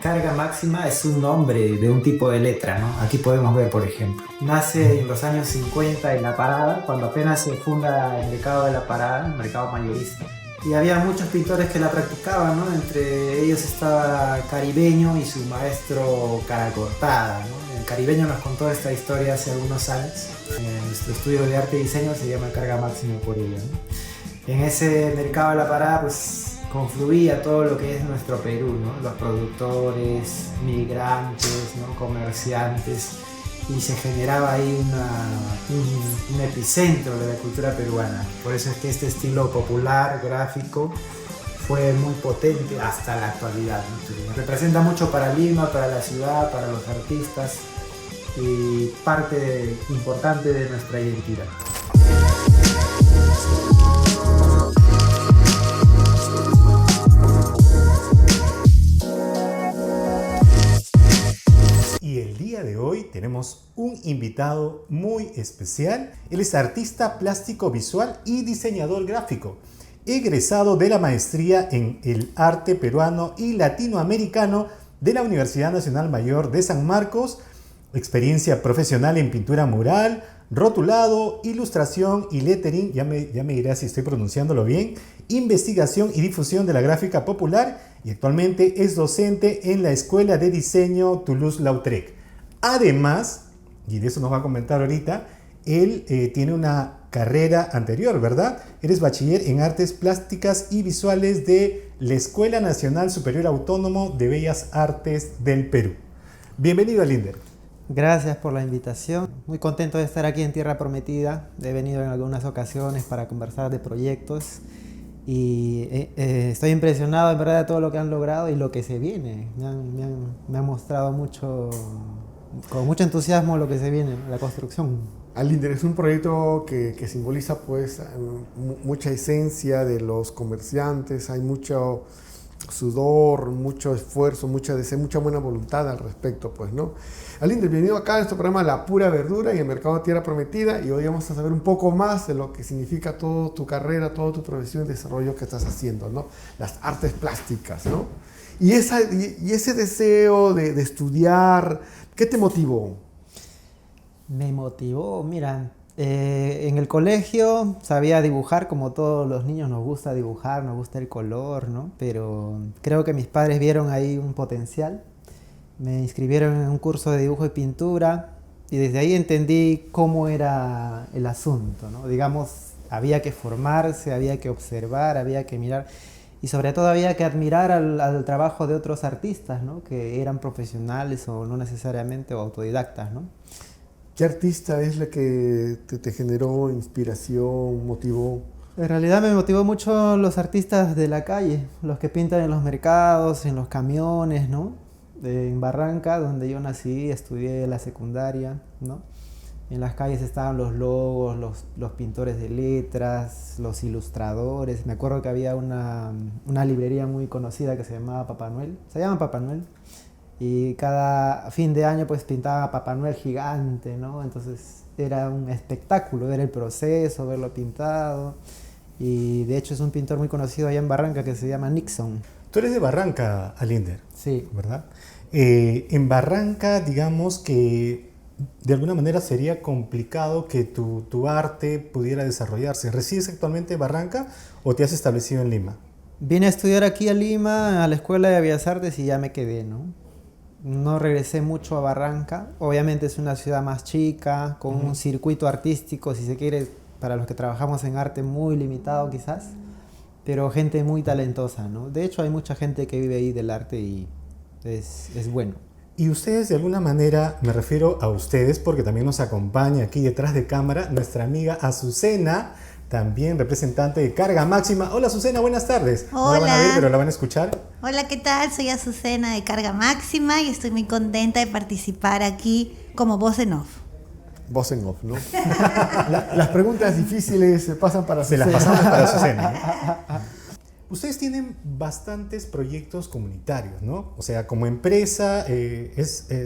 Carga Máxima es un nombre de un tipo de letra, ¿no? Aquí podemos ver, por ejemplo. Nace en los años 50 en La Parada, cuando apenas se funda el mercado de La Parada, el mercado mayorista. Y había muchos pintores que la practicaban, ¿no? Entre ellos estaba Caribeño y su maestro Cara Cortada, ¿no? El Caribeño nos contó esta historia hace algunos años. Nuestro estudio de arte y diseño se llama Carga Máxima por ello, ¿no? En ese mercado de La Parada, pues confluía todo lo que es nuestro Perú, ¿no? Los productores, migrantes, ¿no? Comerciantes, y se generaba ahí un epicentro de la cultura peruana. Por eso es que este estilo popular, gráfico, fue muy potente hasta la actualidad, ¿no? Representa mucho para Lima, para la ciudad, para los artistas, y parte importante de nuestra identidad. Y el día de hoy tenemos un invitado muy especial. Él es artista plástico visual y diseñador gráfico, egresado de la maestría en el arte peruano y latinoamericano de la Universidad Nacional Mayor de San Marcos, experiencia profesional en pintura mural, rotulado, ilustración y lettering, ya me dirá si estoy pronunciándolo bien, investigación y difusión de la gráfica popular, y actualmente es docente en la Escuela de Diseño Toulouse-Lautrec. Además, y de eso nos va a comentar ahorita, él tiene una carrera anterior, ¿verdad? Eres bachiller en Artes Plásticas y Visuales de la Escuela Nacional Superior Autónomo de Bellas Artes del Perú. Bienvenido, Alinder. Gracias por la invitación. Muy contento de estar aquí en Tierra Prometida. He venido en algunas ocasiones para conversar de proyectos y estoy impresionado en verdad de todo lo que han logrado y lo que se viene. Me han mostrado mucho, con mucho entusiasmo lo que se viene, la construcción. Alinder es un proyecto que simboliza pues mucha esencia de los comerciantes, hay mucho sudor, mucho esfuerzo, mucha buena voluntad al respecto, pues, ¿no? Alinder, bienvenido acá a nuestro programa La Pura Verdura y el Mercado de Tierra Prometida, y hoy vamos a saber un poco más de lo que significa toda tu carrera, toda tu profesión y desarrollo que estás haciendo, ¿no? Las artes plásticas, ¿no? Y ese deseo de estudiar, ¿qué te motivó? Me motivó, mira, en el colegio sabía dibujar, como todos los niños nos gusta dibujar, nos gusta el color, ¿no? Pero creo que mis padres vieron ahí un potencial. Me inscribieron en un curso de dibujo y pintura y desde ahí entendí cómo era el asunto, ¿no? Digamos, había que formarse, había que observar, había que mirar y sobre todo había que admirar al trabajo de otros artistas, ¿no? Que eran profesionales o no necesariamente o autodidactas, ¿no? ¿Qué artista es la que te generó inspiración, motivó? En realidad me motivó mucho los artistas de la calle, los que pintan en los mercados, en los camiones, ¿no? En Barranca, donde yo nací, estudié la secundaria, ¿no? En las calles estaban los logos, los pintores de letras, los ilustradores. Me acuerdo que había una librería muy conocida que se llamaba Papá Noel. Se llama Papá Noel. Y cada fin de año pues pintaba Papá Noel gigante, ¿no? Entonces era un espectáculo ver el proceso, verlo pintado. Y de hecho es un pintor muy conocido allá en Barranca que se llama Nixon. Tú eres de Barranca, Alinder. Sí. ¿Verdad? En Barranca, digamos que de alguna manera sería complicado que tu arte pudiera desarrollarse. ¿Resides actualmente en Barranca o te has establecido en Lima? Vine a estudiar aquí a Lima, a la Escuela de Bellas Artes, y ya me quedé, ¿no? No regresé mucho a Barranca. Obviamente es una ciudad más chica, con un circuito artístico, si se quiere, para los que trabajamos en arte, muy limitado quizás, pero gente muy talentosa, ¿no? De hecho hay mucha gente que vive ahí del arte y es bueno. Y ustedes, de alguna manera, me refiero a ustedes porque también nos acompaña aquí detrás de cámara nuestra amiga Azucena, también representante de Carga Máxima. Hola Azucena, buenas tardes. Hola. No la van a ver, pero la van a escuchar. Hola, ¿qué tal? Soy Azucena de Carga Máxima y estoy muy contenta de participar aquí como voz en off. Voz en off, ¿no? Las preguntas difíciles se pasan para Se Azucena. las pasamos para Azucena, ¿no? Ustedes tienen bastantes proyectos comunitarios, ¿no? O sea, como empresa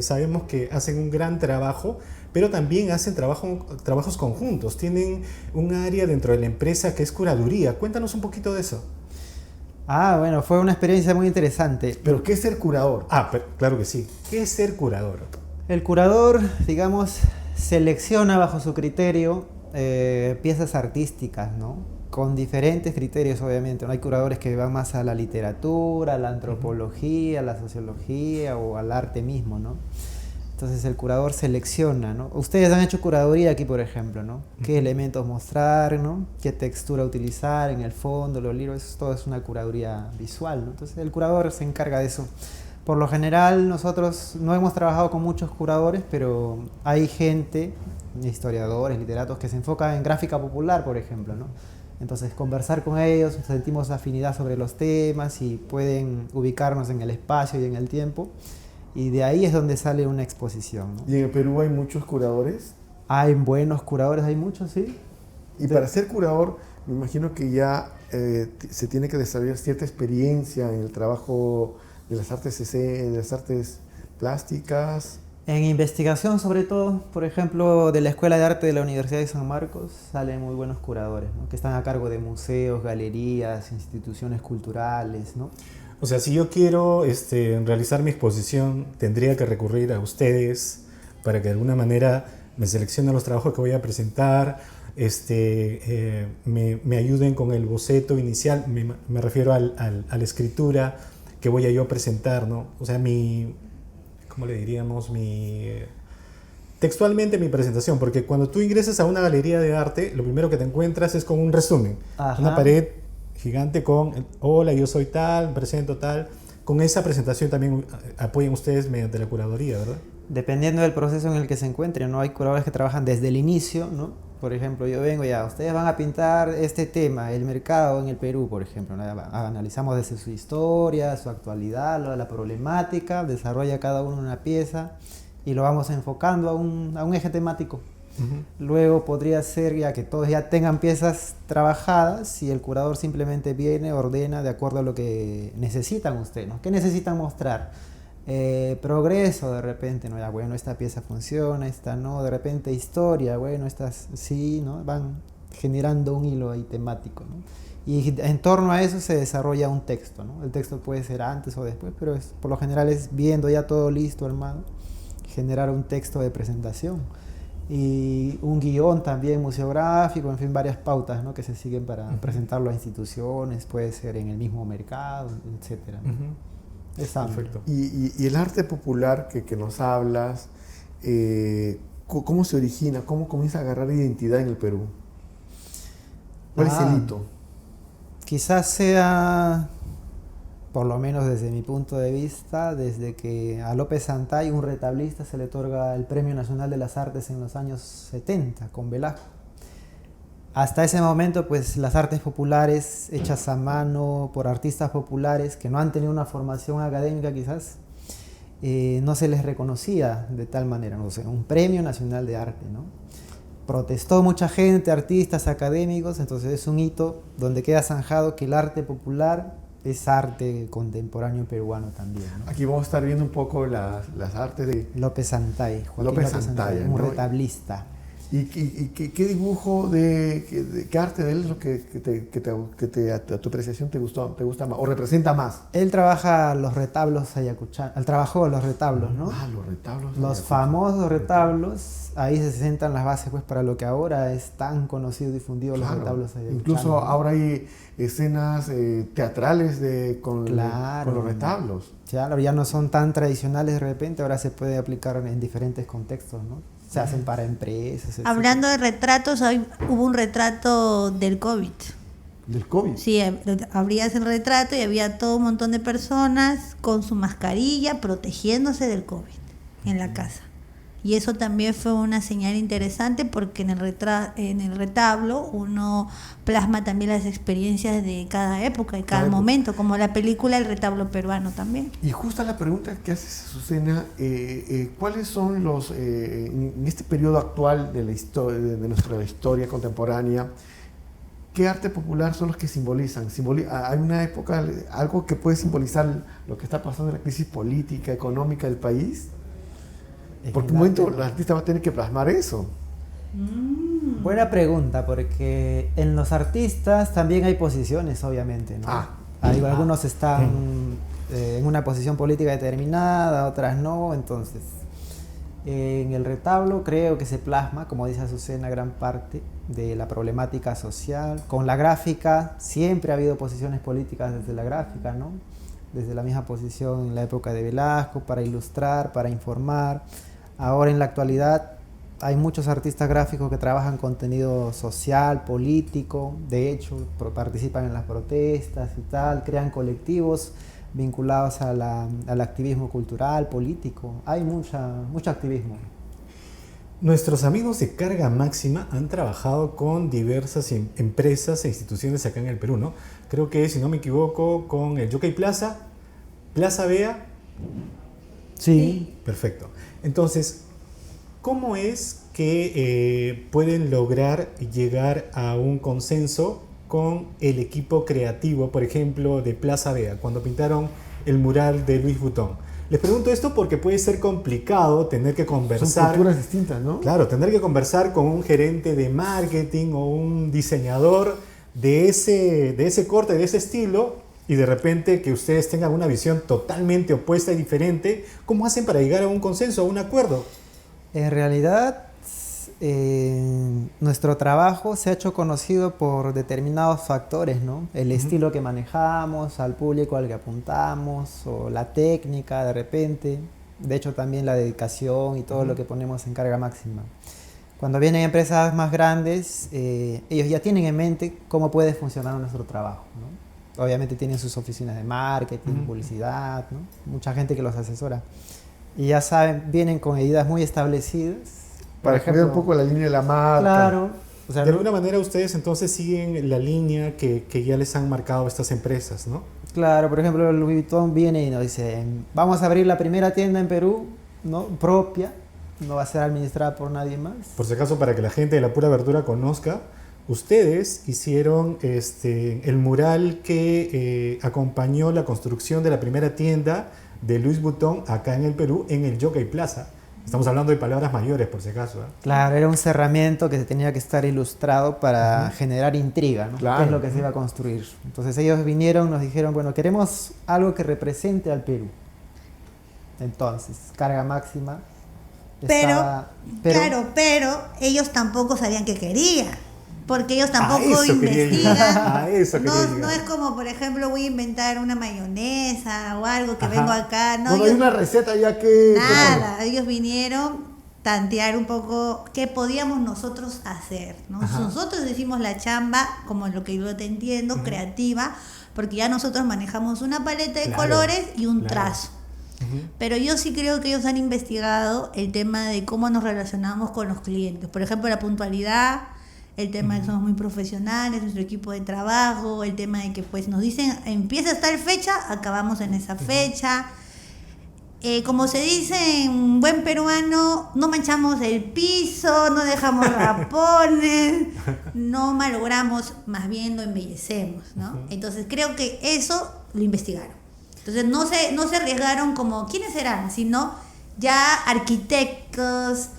sabemos que hacen un gran trabajo, pero también hacen trabajos conjuntos. Tienen un área dentro de la empresa que es curaduría. Cuéntanos un poquito de eso. Ah, bueno, fue una experiencia muy interesante. Pero ¿qué es ser curador? Claro que sí. ¿Qué es ser curador? El curador, digamos, selecciona bajo su criterio piezas artísticas, ¿no? Con diferentes criterios, obviamente. No hay curadores que van más a la literatura, a la antropología, a la sociología o al arte mismo, ¿no? Entonces el curador selecciona, ¿no? Ustedes han hecho curaduría aquí, por ejemplo, ¿no? ¿Qué elementos mostrar, ¿no? ¿Qué textura utilizar en el fondo, los libros? Eso todo es una curaduría visual, ¿no? Entonces el curador se encarga de eso. Por lo general nosotros no hemos trabajado con muchos curadores, pero hay gente, historiadores, literatos, que se enfocan en gráfica popular, por ejemplo, ¿no? Entonces conversar con ellos, sentimos afinidad sobre los temas y pueden ubicarnos en el espacio y en el tiempo. Y de ahí es donde sale una exposición, ¿no? ¿Y en el Perú hay muchos curadores? Hay buenos curadores, hay muchos, sí. Y para ser curador, me imagino que ya se tiene que desarrollar cierta experiencia en el trabajo de las artes de las artes plásticas. En investigación, sobre todo, por ejemplo, de la Escuela de Arte de la Universidad de San Marcos, salen muy buenos curadores, ¿no? Que están a cargo de museos, galerías, instituciones culturales, ¿no? O sea, si yo quiero realizar mi exposición, tendría que recurrir a ustedes para que de alguna manera me seleccionen los trabajos que voy a presentar, me ayuden con el boceto inicial, me refiero a la escritura que voy a yo presentar, ¿no? O sea, ¿cómo le diríamos? Textualmente mi presentación, porque cuando tú ingresas a una galería de arte, lo primero que te encuentras es con un resumen, Ajá. una pared gigante con, hola, yo soy tal, presento tal. Con esa presentación también apoyan ustedes mediante la curaduría, ¿verdad? Dependiendo del proceso en el que se encuentren, ¿no? Hay curadores que trabajan desde el inicio, ¿no? Por ejemplo, yo vengo ya, ustedes van a pintar este tema, el mercado en el Perú, por ejemplo, ¿no? Analizamos desde su historia, su actualidad, la problemática, desarrolla cada uno una pieza y lo vamos enfocando a un eje temático. Luego podría ser ya que todos ya tengan piezas trabajadas y el curador simplemente viene, ordena de acuerdo a lo que necesitan ustedes, ¿no? ¿Qué necesitan mostrar? Progreso de repente, ¿no? Ya, bueno, esta pieza funciona, esta no, de repente historia, bueno, estas sí, ¿no? Van generando un hilo ahí temático, ¿no? Y en torno a eso se desarrolla un texto, ¿no? El texto puede ser antes o después, pero por lo general es viendo ya todo listo, armado, generar un texto de presentación. Y un guión también museográfico, en fin, varias pautas, ¿no? Que se siguen para presentarlo a instituciones, puede ser en el mismo mercado, etcétera, ¿no? Es amplio. Perfecto. Y el arte popular que nos hablas, ¿cómo se origina? ¿Cómo comienza a agarrar identidad en el Perú? ¿Cuál es el hito? Quizás sea, por lo menos desde mi punto de vista, desde que a López Santay, un retablista, se le otorga el Premio Nacional de las Artes en los años 70 con Velasco. Hasta ese momento, pues las artes populares hechas a mano por artistas populares que no han tenido una formación académica quizás, no se les reconocía de tal manera, ¿no? O sea, un Premio Nacional de Arte, ¿no? Protestó mucha gente, artistas, académicos, entonces es un hito donde queda zanjado que el arte popular es arte contemporáneo peruano también, ¿no? Aquí vamos a estar viendo un poco las artes de López Santay, Joaquín López Santay, un ¿no? retablista. ¿Y qué dibujo, qué arte de él es lo que a tu apreciación te gusta más o representa más? Él trabaja los retablos ayacuchanos, él trabajó los retablos, ¿no? Ah, los retablos. Los famosos retablos, ahí se sentan las bases pues para lo que ahora es tan conocido y difundido, Claro. los retablos ayacuchanos. Incluso ¿no? ahora hay escenas teatrales con Claro. los retablos. Claro, ya no son tan tradicionales de repente, ahora se puede aplicar en diferentes contextos, ¿no? Se hacen para empresas, etcétera. Hablando de retratos, hoy hubo un retrato del COVID. Del COVID. Sí, abrías el retrato y había todo un montón de personas con su mascarilla protegiéndose del COVID en la casa. Y eso también fue una señal interesante porque en el retablo uno plasma también las experiencias de cada época y cada momento, como la película El retablo peruano también. Y justo la pregunta que haces, Azucena, ¿cuáles son los, en este periodo actual de la historia, de nuestra historia contemporánea, qué arte popular son los que simbolizan? ¿Hay una época, algo que puede simbolizar lo que está pasando en la crisis política, económica del país? Porque un momento el artista va a tener que plasmar eso. Buena pregunta, porque en los artistas también hay posiciones, obviamente, ¿no? Algunos están en una posición política determinada, otras no, entonces en el retablo creo que se plasma, como dice Azucena, gran parte de la problemática social. Con la gráfica siempre ha habido posiciones políticas desde la gráfica, ¿no? Desde la misma posición en la época de Velasco, para ilustrar, para informar. Ahora en la actualidad hay muchos artistas gráficos que trabajan contenido social, político, de hecho participan en las protestas y tal, crean colectivos vinculados al activismo cultural, político. Hay mucho activismo. Nuestros amigos de Carga Máxima han trabajado con diversas empresas e instituciones acá en el Perú, ¿no? Creo que, si no me equivoco, con el Jockey Plaza, Plaza Vea. Sí. Perfecto. Entonces, ¿cómo es que pueden lograr llegar a un consenso con el equipo creativo, por ejemplo, de Plaza Vea, cuando pintaron el mural de Louis Vuitton? Les pregunto esto porque puede ser complicado tener que conversar. Son culturas distintas, ¿no? Claro, tener que conversar con un gerente de marketing o un diseñador de ese corte, de ese estilo, y de repente que ustedes tengan una visión totalmente opuesta y diferente. ¿Cómo hacen para llegar a un consenso, a un acuerdo? En realidad, nuestro trabajo se ha hecho conocido por determinados factores, ¿no? El estilo que manejamos, al público al que apuntamos, o la técnica de repente. De hecho, también la dedicación y todo lo que ponemos en Carga Máxima. Cuando vienen empresas más grandes, ellos ya tienen en mente cómo puede funcionar nuestro trabajo, ¿no? Obviamente tienen sus oficinas de marketing, publicidad, ¿no? Mucha gente que los asesora. Y ya saben, vienen con medidas muy establecidas. Para cambiar un poco la línea de la marca. Claro. O sea, de alguna manera ustedes entonces siguen la línea que ya les han marcado estas empresas, ¿no? Claro, por ejemplo, Louis Vuitton viene y nos dice, vamos a abrir la primera tienda en Perú, ¿no? Propia, no va a ser administrada por nadie más. Por si acaso, para que la gente de La Pura Verdura conozca, ustedes hicieron el mural que acompañó la construcción de la primera tienda de Louis Vuitton acá en el Perú, en el Jockey Plaza. Estamos hablando de palabras mayores, por si acaso, ¿eh? Claro, era un cerramiento que tenía que estar ilustrado para generar intriga, ¿no? Claro. ¿Qué es lo que se iba a construir? Entonces ellos vinieron, nos dijeron, bueno, queremos algo que represente al Perú. Entonces, Carga Máxima. Pero ellos tampoco sabían qué querían. Porque ellos tampoco eso quería investigan. llegar, a eso quería No llegar. es como, por ejemplo, voy a inventar una mayonesa o algo que Ajá. vengo acá. No, No, no hay ellos- una receta ya que... Nada, ellos vinieron tantear un poco qué podíamos nosotros hacer, ¿no? Ajá. Nosotros hicimos la chamba, como lo que yo te entiendo, creativa, porque ya nosotros manejamos una paleta de Claro, colores y un claro. trazo. Pero yo sí creo que ellos han investigado el tema de cómo nos relacionamos con los clientes. Por ejemplo, la puntualidad, el tema de que somos muy profesionales, nuestro equipo de trabajo, el tema de que pues nos dicen empieza tal fecha, acabamos en esa fecha. Como se dice en buen peruano, no manchamos el piso, no dejamos rapones, no malogramos, más bien lo embellecemos, ¿no? Entonces creo que eso lo investigaron. Entonces no se arriesgaron como quiénes eran, sino ya arquitectos,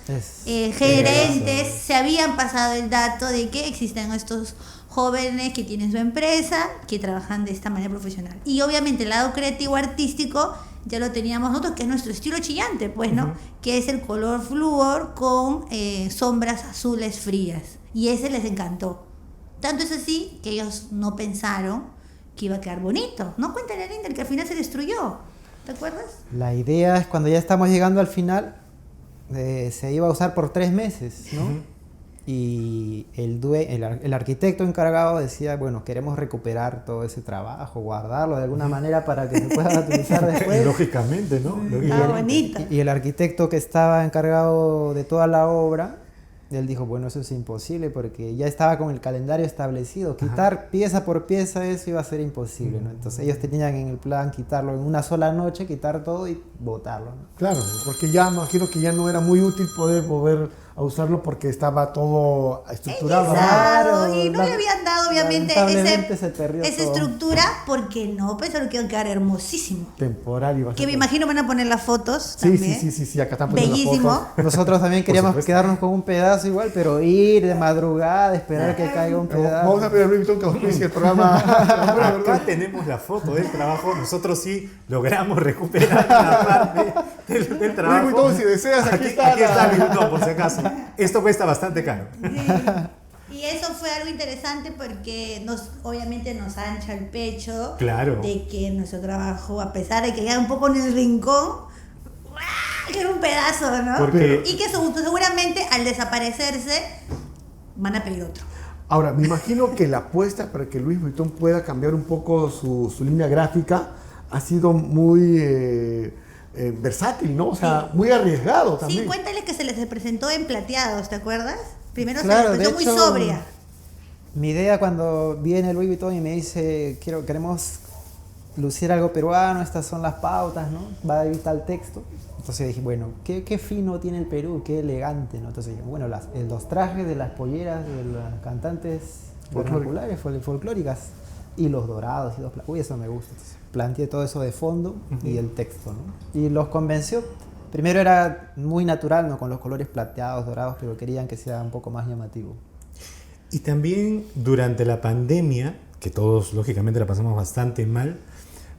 gerentes, se habían pasado el dato de que existen estos jóvenes que tienen su empresa, que trabajan de esta manera profesional. Y obviamente el lado creativo artístico ya lo teníamos nosotros, que es nuestro estilo chillante, pues, ¿no? Que es el color flúor con sombras azules frías. Y ese les encantó. Tanto es así que ellos no pensaron que iba a quedar bonito. No cuéntale a Linda, que al final se destruyó. ¿Te acuerdas? La idea es cuando ya estamos llegando al final, se iba a usar por 3 meses, ¿no? Y el arquitecto encargado decía, bueno, queremos recuperar todo ese trabajo, guardarlo de alguna manera para que se pueda utilizar después. Lógicamente, ¿no? Está bonito. Y el arquitecto que estaba encargado de toda la obra, él dijo, bueno, eso es imposible porque ya estaba con el calendario establecido. Quitar pieza por pieza eso iba a ser imposible, ¿no? Entonces ellos tenían en el plan quitarlo en una sola noche, quitar todo y botarlo, ¿no? Claro, porque ya me imagino que ya no era muy útil poder volver a usarlo porque estaba todo estructurado. Exacto, y no la- le habían dado obviamente lamentablemente se perdió esa todo. estructura porque no pensaron que iba a quedar hermosísimo. Temporal y Que me imagino van a poner las fotos Sí, también. sí, acá están poniendo las Bellísimo. fotos. Nosotros también queríamos supuesto. quedarnos con un pedazo igual, pero ir de madrugada, esperar que caiga un pedazo. Vamos a pedir a Louis Vuitton que auspicie el programa. Acá tenemos la foto del trabajo. Nosotros sí logramos recuperar la parte del trabajo. Louis Vuitton, si deseas, aquí está Aquí está la- Louis Vuitton, por si acaso. Esto cuesta bastante caro. Sí. Y eso fue algo interesante porque obviamente nos ancha el pecho Claro. de que nuestro trabajo, a pesar de que queda un poco en el rincón, ¡guau! Que era un pedazo, ¿no? Porque- Y que seguramente al desaparecerse van a pedir otro. Ahora, me imagino que la apuesta para que Louis Vuitton pueda cambiar un poco su línea gráfica ha sido muy versátil, ¿no? O sea, muy arriesgado también. Sí, cuéntale que se les presentó en plateados, ¿te acuerdas? Primero Claro, se les de presentó muy hecho, sobria. Mi idea cuando viene Louis Vuitton y me dice, queremos lucir algo peruano, estas son las pautas, ¿no? Va a ir tal texto. Entonces dije, bueno, qué fino tiene el Perú, qué elegante, ¿no? Entonces dije, bueno, los trajes de las polleras de las cantantes vernaculares, folclóricas, y los dorados y los uy, eso me gusta. Entonces, planteé todo eso de fondo y el texto, ¿no? Y los convenció. Primero era muy natural, ¿no? Con los colores plateados, dorados, pero querían que sea un poco más llamativo. Y también durante la pandemia, que todos lógicamente la pasamos bastante mal,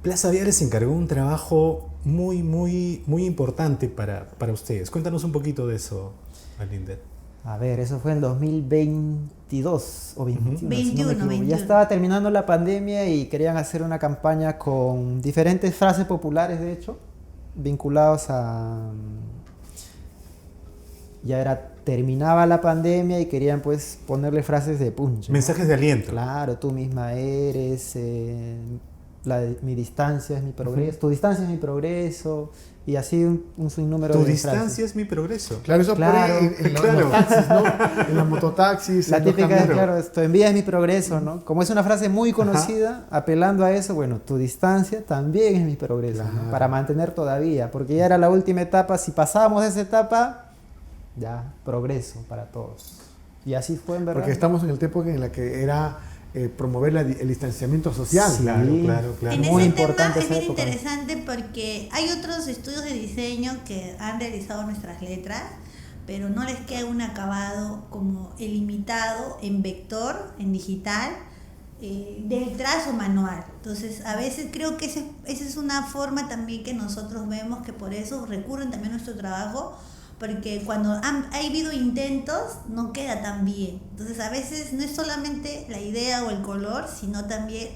Plaza Viales se encargó un trabajo muy importante para ustedes. Cuéntanos un poquito de eso, Alinder. A ver, eso fue en 2022 o 21, si no me 21, equivoco. 21. Ya estaba terminando la pandemia y querían hacer una campaña con diferentes frases populares, de hecho, vinculados a... terminaba la pandemia y querían pues ponerle frases de punch, ¿no? Mensajes de aliento. Claro, tú misma eres, mi distancia es mi progreso, tu distancia es mi progreso, y así un sinnúmero Tu de distancia frases. es mi progreso. Claro, eso Claro, pone en claro. los taxis, ¿no? En los mototaxis. La en los típica es, camiones. claro, tu envía es mi progreso, ¿no? Como es una frase muy conocida, apelando a eso, bueno, tu distancia también es mi progreso, ¿no? Claro. Para mantener todavía, porque ya era la última etapa, si pasábamos esa etapa, ya, progreso para todos. Y así fue en verdad. Porque estamos en el tiempo en la que era promover el distanciamiento social. Sí. Claro. En Muy ese importante tema es esa bien época. interesante porque hay otros estudios de diseño que han realizado nuestras letras, pero no les queda un acabado como el imitado en vector, en digital, del trazo manual. Entonces, a veces creo que esa es una forma también que nosotros vemos que por eso recurren también a nuestro trabajo, porque cuando ha habido intentos no queda tan bien. Entonces a veces no es solamente la idea o el color, sino también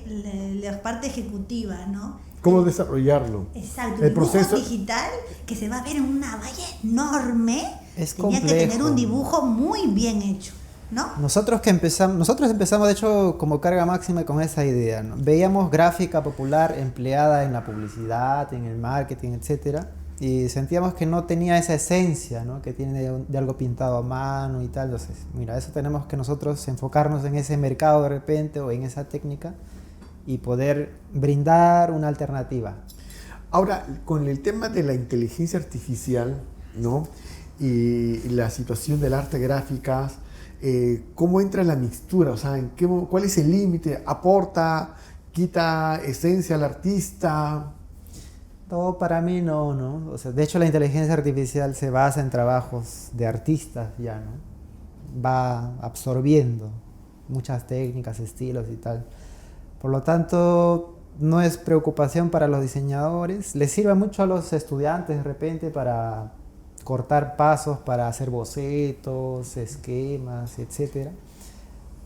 la parte ejecutiva, ¿no? ¿Cómo desarrollarlo? Exacto, El el dibujo proceso- digital que se va a ver en una valla enorme, Es tenía que complejo. tener un dibujo muy bien hecho, ¿no? Nosotros empezamos de hecho como carga máxima con esa idea, ¿no? Veíamos gráfica popular empleada en la publicidad, en el marketing, etcétera, y sentíamos que no tenía esa esencia, ¿no? Que tiene de algo pintado a mano y tal. Entonces, mira, eso tenemos que nosotros enfocarnos en ese mercado de repente o en esa técnica y poder brindar una alternativa. Ahora, con el tema de la inteligencia artificial, ¿no? Y la situación del arte gráficas, ¿cómo entra la mixtura? O sea, ¿cuál es el límite? ¿Aporta, quita esencia al artista? Todo para mí no. O sea, de hecho la inteligencia artificial se basa en trabajos de artistas ya, ¿no? Va absorbiendo muchas técnicas, estilos y tal. Por lo tanto, no es preocupación para los diseñadores. Les sirve mucho a los estudiantes de repente para cortar pasos, para hacer bocetos, esquemas, etc.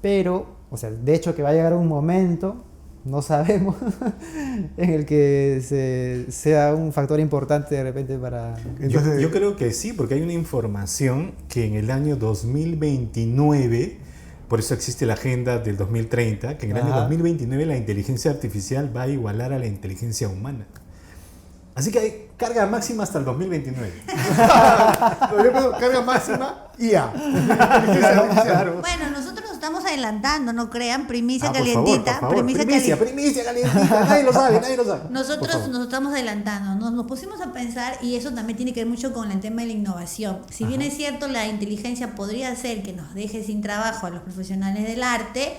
Pero, o sea, de hecho que va a llegar un momento, no sabemos, en el que sea un factor importante de repente para... Entonces, Yo creo que sí, porque hay una información que en el año 2029, por eso existe la agenda del 2030, que en el año Ajá. 2029 la inteligencia artificial va a igualar a la inteligencia humana. Así que hay carga máxima hasta el 2029. yo pienso, carga máxima, IA. Claro. Bueno, nosotros estamos adelantando, no crean, primicia Por favor, calientita, por favor. primicia Primicia calientita, nadie lo sabe, nadie lo sabe. Por Nosotros favor. nos estamos adelantando, nos pusimos a pensar y eso también tiene que ver mucho con el tema de la innovación. Si bien es cierto, la inteligencia podría hacer que nos deje sin trabajo a los profesionales del arte,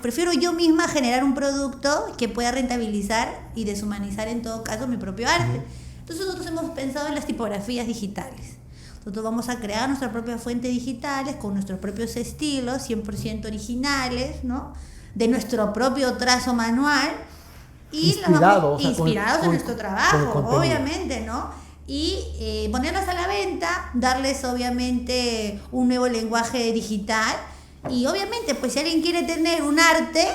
prefiero yo misma generar un producto que pueda rentabilizar y deshumanizar en todo caso mi propio arte. Entonces nosotros hemos pensado en las tipografías digitales. Nosotros vamos a crear nuestras propias fuentes digitales con nuestros propios estilos, 100% originales, ¿no? De nuestro propio trazo manual. Y Inspirados, inspirados en nuestro con trabajo, contenido. obviamente, ¿no? Y ponerlas a la venta, darles obviamente un nuevo lenguaje digital. Y obviamente, pues si alguien quiere tener un arte,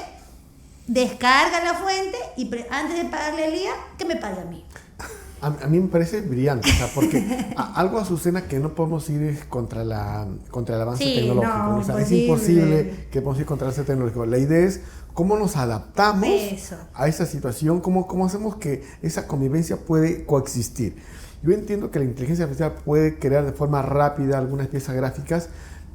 descarga la fuente y antes de pagarle el día, que me pague a mí. A mí me parece brillante, o sea, porque algo, Azucena, que no podemos ir es contra el avance Sí, tecnológico. no, O sea, es imposible. imposible que podamos ir contra el avance tecnológico. La idea es cómo nos adaptamos Eso. a esa situación, cómo hacemos que esa convivencia puede coexistir. Yo entiendo que la inteligencia artificial puede crear de forma rápida algunas piezas gráficas,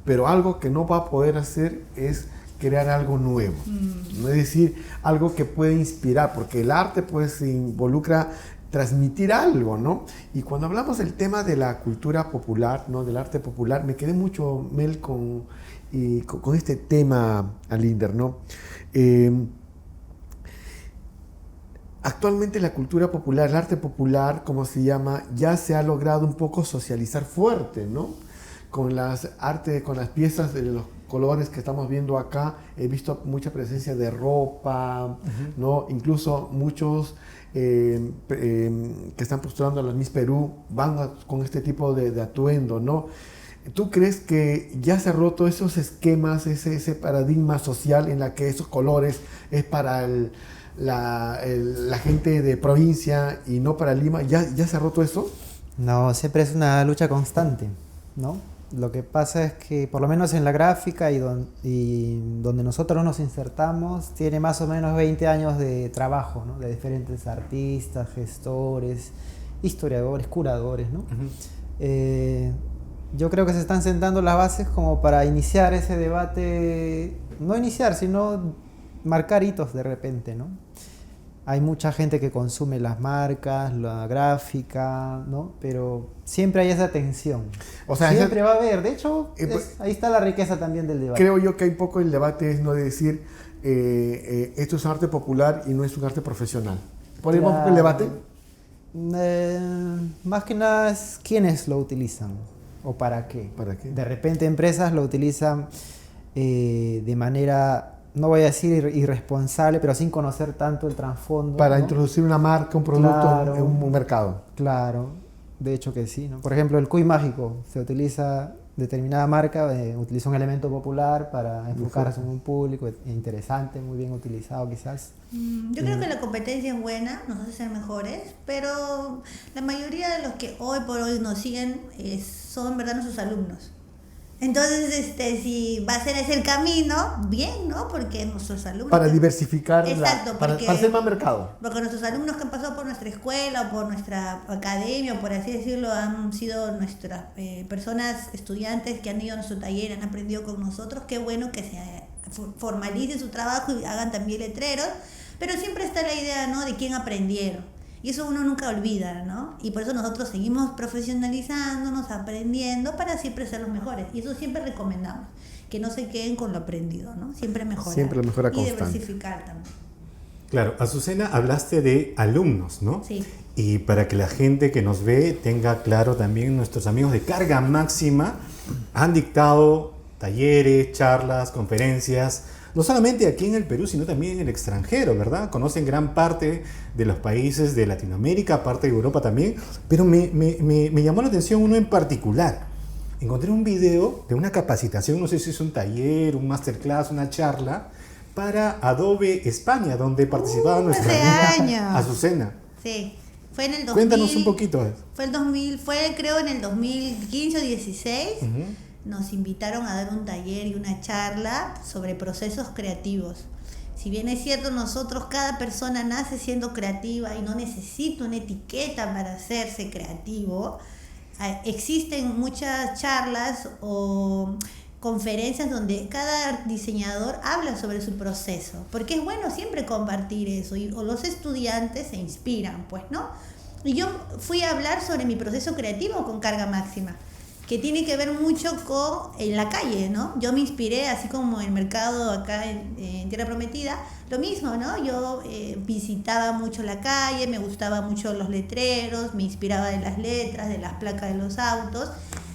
pero algo que no va a poder hacer es crear algo nuevo. ¿No? Es decir, algo que puede inspirar, porque el arte pues involucra transmitir algo, ¿no? Y cuando hablamos del tema de la cultura popular, ¿no? Del arte popular, me quedé mucho, Mel, con este tema, Alinder, ¿no? Actualmente la cultura popular, el arte popular, como se llama, ya se ha logrado un poco socializar fuerte, ¿no? Con las piezas de los colores que estamos viendo acá, he visto mucha presencia de ropa, ¿no? Incluso muchos que están postulando a la Miss Perú van con este tipo de atuendo, ¿no? ¿Tú crees que ya se han roto esos esquemas, ese paradigma social en la que esos colores es para la gente de provincia y no para Lima? ¿Ya se ha roto eso? No, siempre es una lucha constante, ¿no? Lo que pasa es que, por lo menos en la gráfica y donde nosotros nos insertamos, tiene más o menos 20 años de trabajo, ¿no? De diferentes artistas, gestores, historiadores, curadores, ¿no? Yo creo que se están sentando las bases como para iniciar ese debate, no iniciar, sino marcar hitos de repente, ¿no? Hay mucha gente que consume las marcas, la gráfica, ¿no? Pero siempre hay esa tensión. O sea, siempre va a haber. De hecho, pues, ahí está la riqueza también del debate. Creo yo que hay poco el debate es no de decir esto es un arte popular y no es un arte profesional. ¿Por ahí va un poco el debate? Más que nada es quiénes lo utilizan o para qué. ¿Para qué? De repente empresas lo utilizan de manera, no voy a decir irresponsable, pero sin conocer tanto el trasfondo. Para ¿no? introducir una marca, un producto Claro. en un mercado. Claro, de hecho que sí, ¿no? Por ejemplo, el cuy mágico, se utiliza determinada marca, utiliza un elemento popular para enfocarse en un público interesante, muy bien utilizado quizás. Yo creo que la competencia es buena, nos hace ser mejores, pero la mayoría de los que hoy por hoy nos siguen son en verdad nuestros alumnos. Entonces, si va a ser ese el camino, bien, ¿no? Porque nuestros alumnos... Para diversificar, Exacto, para hacer más mercado. Porque nuestros alumnos que han pasado por nuestra escuela o por nuestra academia, o por así decirlo, han sido nuestras personas, estudiantes que han ido a nuestro taller, han aprendido con nosotros. Qué bueno que se formalice su trabajo y hagan también letreros, pero siempre está la idea, ¿no? De quién aprendieron. Y eso uno nunca olvida, ¿no? Y por eso nosotros seguimos profesionalizándonos, aprendiendo para siempre ser los mejores. Y eso siempre recomendamos, que no se queden con lo aprendido, ¿no? Siempre mejorar. Siempre la mejora constante. Y diversificar también. Claro, Azucena, hablaste de alumnos, ¿no? Sí. Y para que la gente que nos ve tenga claro también, nuestros amigos de Carga Máxima han dictado talleres, charlas, conferencias, no solamente aquí en el Perú, sino también en el extranjero, ¿verdad? Conocen gran parte de los países de Latinoamérica, parte de Europa también, pero me llamó la atención uno en particular. Encontré un video de una capacitación, no sé si es un taller, un masterclass, una charla, para Adobe España, donde participaba nuestra hace amiga años. Azucena. Sí, fue en el 2000. Cuéntanos un poquito. Fue creo en el 2015 o 16. Ujú. Nos invitaron a dar un taller y una charla sobre procesos creativos. Si bien es cierto, nosotros, cada persona nace siendo creativa y no necesita una etiqueta para hacerse creativo, existen muchas charlas o conferencias donde cada diseñador habla sobre su proceso, porque es bueno siempre compartir eso, o los estudiantes se inspiran, pues, ¿no? Y yo fui a hablar sobre mi proceso creativo con Carga Máxima, que tiene que ver mucho con en la calle, ¿no? Yo me inspiré, así como el mercado acá en Tierra Prometida, lo mismo, ¿no? Yo visitaba mucho la calle, me gustaban mucho los letreros, me inspiraba de las letras, de las placas de los autos,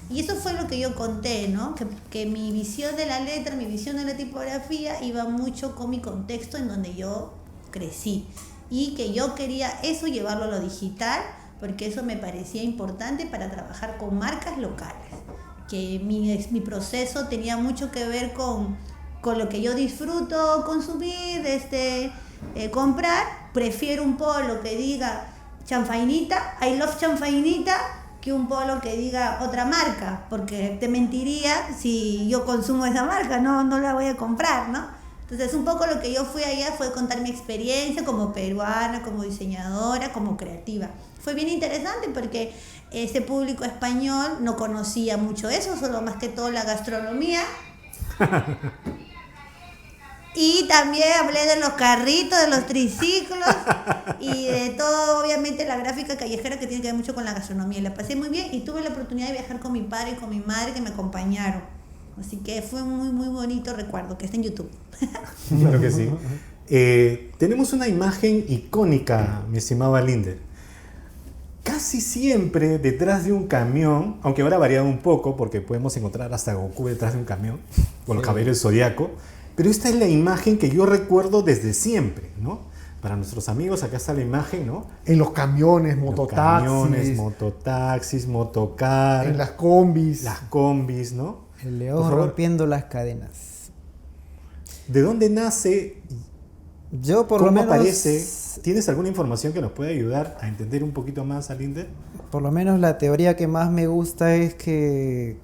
y eso fue lo que yo conté, ¿no? Que mi visión de la letra, mi visión de la tipografía iba mucho con mi contexto en donde yo crecí, y que yo quería eso llevarlo a lo digital, porque eso me parecía importante para trabajar con marcas locales, que mi proceso tenía mucho que ver con lo que yo disfruto consumir, comprar. Prefiero un polo que diga Chanfainita, I love Chanfainita, que un polo que diga otra marca, porque te mentiría si yo consumo esa marca, no la voy a comprar, ¿no? Entonces un poco lo que yo fui allá fue contar mi experiencia como peruana, como diseñadora, como creativa. Fue bien interesante porque ese público español no conocía mucho eso, solo más que todo la gastronomía. Y también hablé de los carritos, de los triciclos y de todo, obviamente, la gráfica callejera que tiene que ver mucho con la gastronomía. La pasé muy bien y tuve la oportunidad de viajar con mi padre y con mi madre que me acompañaron. Así que fue un muy, muy bonito recuerdo, que está en YouTube. Claro que sí. Tenemos una imagen icónica, mi estimado Alinder. Casi siempre detrás de un camión, aunque ahora ha variado un poco porque podemos encontrar hasta Goku detrás de un camión, con los caballeros del Zodiaco, pero esta es la imagen que yo recuerdo desde siempre, ¿no? Para nuestros amigos, acá está la imagen, ¿no? En los camiones, mototaxis, motocar, en las combis. las combis, ¿no? El león rompiendo las cadenas. ¿De dónde nace? Yo por ¿Cómo lo menos aparece? ¿Tienes alguna información que nos pueda ayudar a entender un poquito más, Alinder? Por lo menos la teoría que más me gusta es que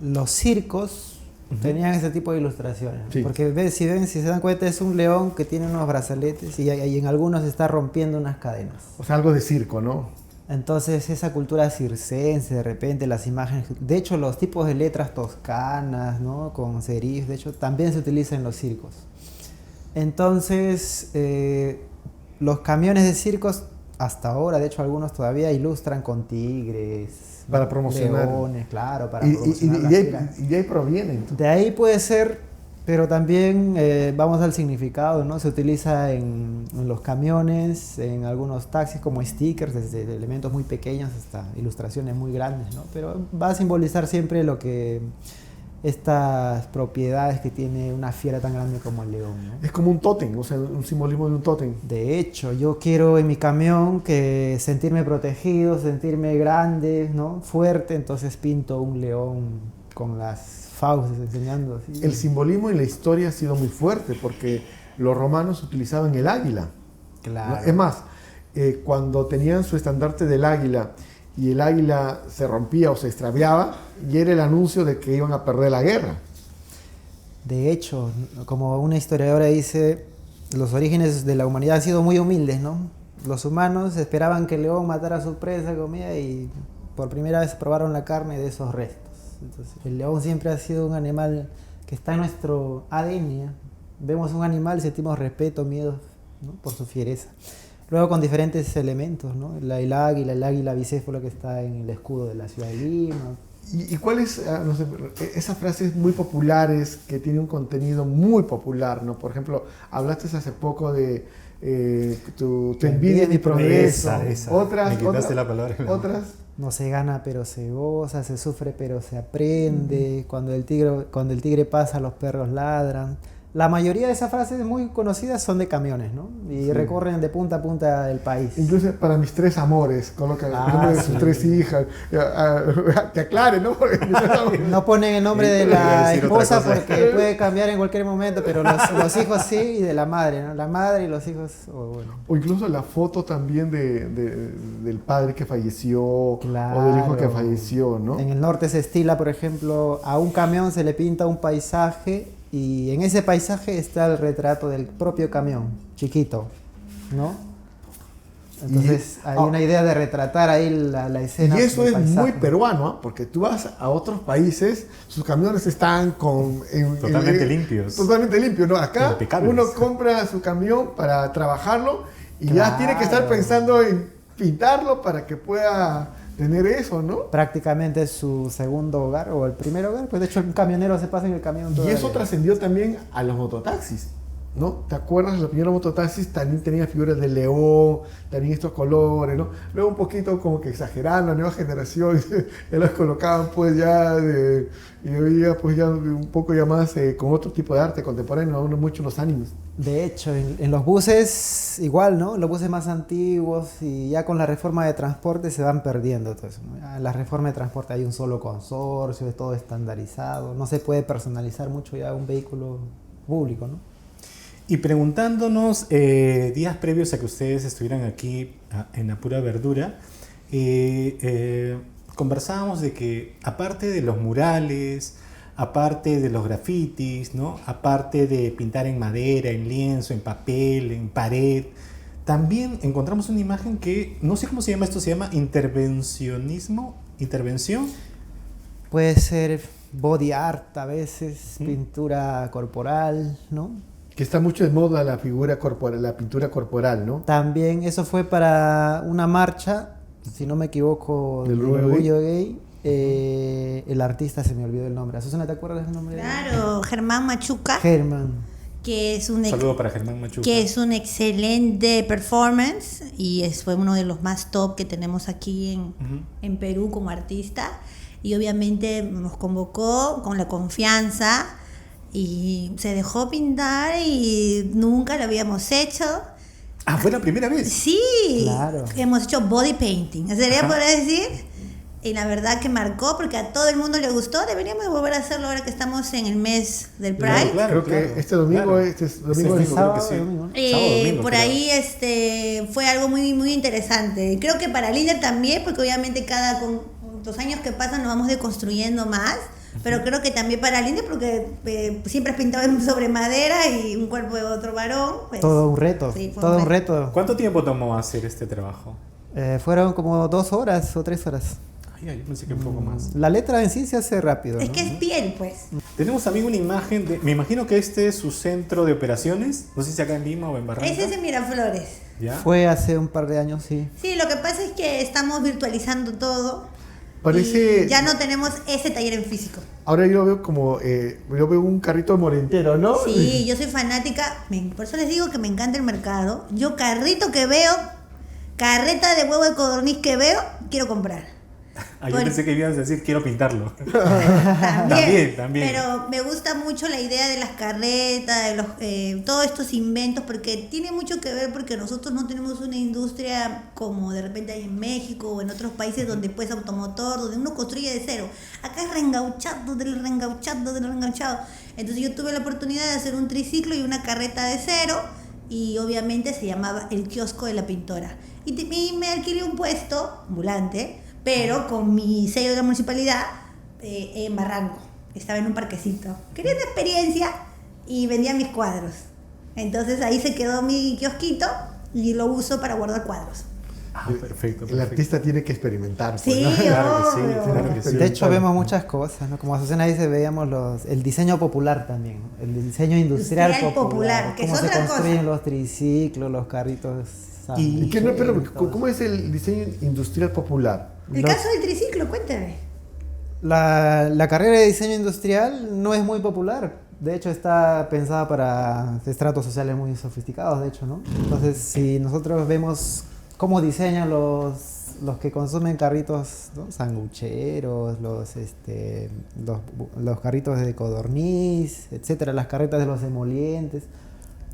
los circos tenían ese tipo de ilustraciones. Sí. Porque si se dan cuenta, es un león que tiene unos brazaletes y en algunos está rompiendo unas cadenas. O sea, algo de circo, ¿no? Entonces esa cultura circense, de repente las imágenes, de hecho los tipos de letras toscanas, ¿no? Con serif, de hecho también se utiliza en los circos. Entonces los camiones de circos hasta ahora, de hecho algunos todavía ilustran con tigres, para promocionar, leones, claro, para promocionar y de ahí proviene. Entonces. De ahí puede ser, pero también vamos al significado, ¿no? Se utiliza en los camiones, en algunos taxis como stickers, desde elementos muy pequeños hasta ilustraciones muy grandes, ¿no? Pero va a simbolizar siempre lo que estas propiedades que tiene una fiera tan grande como el león, ¿no? Es como un tótem, o sea, un simbolismo de un tótem. De hecho, yo quiero en mi camión que sentirme protegido, sentirme grande, ¿no? Fuerte, entonces pinto un león con las fauces enseñando así. El simbolismo en la historia ha sido muy fuerte porque los romanos utilizaban el águila. Claro. Es más, cuando tenían su estandarte del águila y el águila se rompía o se extraviaba, y era el anuncio de que iban a perder la guerra. De hecho, como una historiadora dice, los orígenes de la humanidad han sido muy humildes, ¿no? Los humanos esperaban que el león matara a su presa, comida, y por primera vez probaron la carne de esos restos. Entonces, el león siempre ha sido un animal que está en nuestro ADN, ¿eh? Vemos un animal y sentimos respeto, miedo, ¿no? Por su fiereza. Luego con diferentes elementos, ¿no? El águila bicéfalo que está en el escudo de la ciudad de Lima. ¿Y cuáles, no sé, esas frases muy populares que tienen un contenido muy popular, ¿no? Por ejemplo, hablaste hace poco de tu envidia es mi progreso. Esa. Otras, Me quitaste la palabra. Otras. No se gana pero se goza, se sufre pero se aprende, cuando el tigre pasa los perros ladran. La mayoría de esas frases muy conocidas son de camiones, ¿no? Y recorren de punta a punta el país. Incluso para mis tres amores, coloca el nombre de sus tres hijas. Que aclare, ¿no? No ponen el nombre de la esposa porque puede cambiar en cualquier momento, pero los hijos sí, y de la madre, ¿no? La madre y los hijos, bueno. O incluso la foto también del padre que falleció, Claro. o del hijo que falleció, ¿no? En el norte se estila, por ejemplo, a un camión se le pinta un paisaje y en ese paisaje está el retrato del propio camión, chiquito, ¿no? Entonces hay una idea de retratar ahí la escena. Y eso del es muy paisaje. peruano, ¿ah? Porque tú vas a otros países, sus camiones están Totalmente limpios. Totalmente limpios, ¿no? Acá Impecables. uno compra su camión para trabajarlo y ya Claro. tiene que estar pensando en pintarlo para que pueda tener eso, ¿no? Prácticamente es su segundo hogar o el primer hogar. Pues de hecho el camionero se pasa en el camión todo Y el eso día. trascendió también a los mototaxis, ¿no? ¿Te acuerdas? Los primeros mototaxis también tenían figuras de león, también estos colores, ¿no? Luego un poquito como que exageraron, la nueva generación, ya los colocaban pues ya y había pues ya un poco ya más con otro tipo de arte contemporáneo, uno mucho los ánimos. De hecho, en los buses igual, ¿no? Los buses más antiguos y ya con la reforma de transporte se van perdiendo todo eso, ¿no? Ya en la reforma de transporte hay un solo consorcio, es todo estandarizado, no se puede personalizar mucho ya un vehículo público, ¿no? Y preguntándonos días previos a que ustedes estuvieran aquí en La Pura Verdura, conversábamos de que aparte de los murales, aparte de los grafitis, ¿no? Aparte de pintar en madera, en lienzo, en papel, en pared, también encontramos una imagen que, no sé cómo se llama esto, se llama intervencionismo, intervención. Puede ser body art a veces, pintura corporal, ¿no? Que está mucho de moda la figura corporal, la pintura corporal, ¿no? También eso fue para una marcha, si no me equivoco, ¿Del del orgullo orgullo gay. El artista se me olvidó el nombre. Azucena, ¿te acuerdas del nombre? Claro, Germán Machuca, Germán. que es Un saludo para Germán Machuca. que es un excelente performance y fue uno de los más top que tenemos aquí en Perú como artista. Y obviamente nos convocó con la confianza y se dejó pintar y nunca lo habíamos hecho. Ah, fue la primera vez. Sí, Claro. hemos hecho body painting, sería Ajá. poder decir. Y la verdad que marcó porque a todo el mundo le gustó. Deberíamos de volver a hacerlo ahora que estamos en el mes del Pride. Claro, Creo que este domingo, claro. este es domingo Este es- domingo, sábado, creo que sí. domingo, ¿no? Sábado, domingo, Por creo. ahí fue algo muy muy interesante. Creo que para Líder también, porque obviamente con los años que pasan nos vamos deconstruyendo más. Pero creo que también para Líder, porque siempre has pintado sobre madera y un cuerpo de otro varón. Pues, Todo un reto, sí, fue todo un reto. ¿Cuánto tiempo tomó hacer este trabajo? Fueron como 2 horas o 3 horas. Ay, yo pensé que un poco más. La letra en sí se hace rápido, Es ¿no? que es piel, pues. Tenemos también una imagen de... Me imagino que este es su centro de operaciones. No sé si acá en Lima o en Barranca. Ese es en Miraflores. ¿Ya? Fue hace un par de años, sí. Sí, lo que pasa es que estamos virtualizando todo. Parece- Y ya no tenemos ese taller en físico. Ahora yo lo veo como, yo veo un carrito morentero, ¿no? Sí, yo soy fanática, por eso les digo que me encanta el mercado. Yo carrito que veo, carreta de huevo de codorniz que veo, quiero comprar. Ah, yo Por- pensé que ibas a decir quiero pintarlo. También, También. Pero me gusta mucho la idea de las carretas, de todos estos inventos, porque tiene mucho que ver porque nosotros no tenemos una industria como de repente hay en México o en otros países donde pues automotor, donde uno construye de cero. Acá es reengauchado, del reengauchado, del reengauchado. Entonces yo tuve la oportunidad de hacer un triciclo y una carreta de cero y obviamente se llamaba El Kiosco de la Pintora. Y me alquilé un puesto ambulante, pero con mi sello de la municipalidad en Barranco. Estaba en un parquecito. Quería una experiencia y vendía mis cuadros. Entonces ahí se quedó mi kiosquito y lo uso para guardar cuadros. Ah, perfecto. El artista tiene que experimentar. pues, Sí, ¿no? Claro que sí, obvio. claro que sí. De hecho vemos muchas cosas, ¿no? Como Azucena dice, veíamos el diseño popular también, ¿no? El diseño industrial, Industrial popular, que cómo es se otra construyen cosa. los triciclos, los carritos. ¿Y qué no, pero sandwicheros, todo cómo es el diseño industrial popular? El Los- caso del triciclo, cuéntame. La carrera de diseño industrial no es muy popular. De hecho, está pensada para estratos sociales muy sofisticados, de hecho, ¿no? Entonces, si nosotros vemos cómo diseñan los que consumen carritos, ¿no? Sangucheros, los carritos de codorniz, etcétera, las carretas de los emolientes,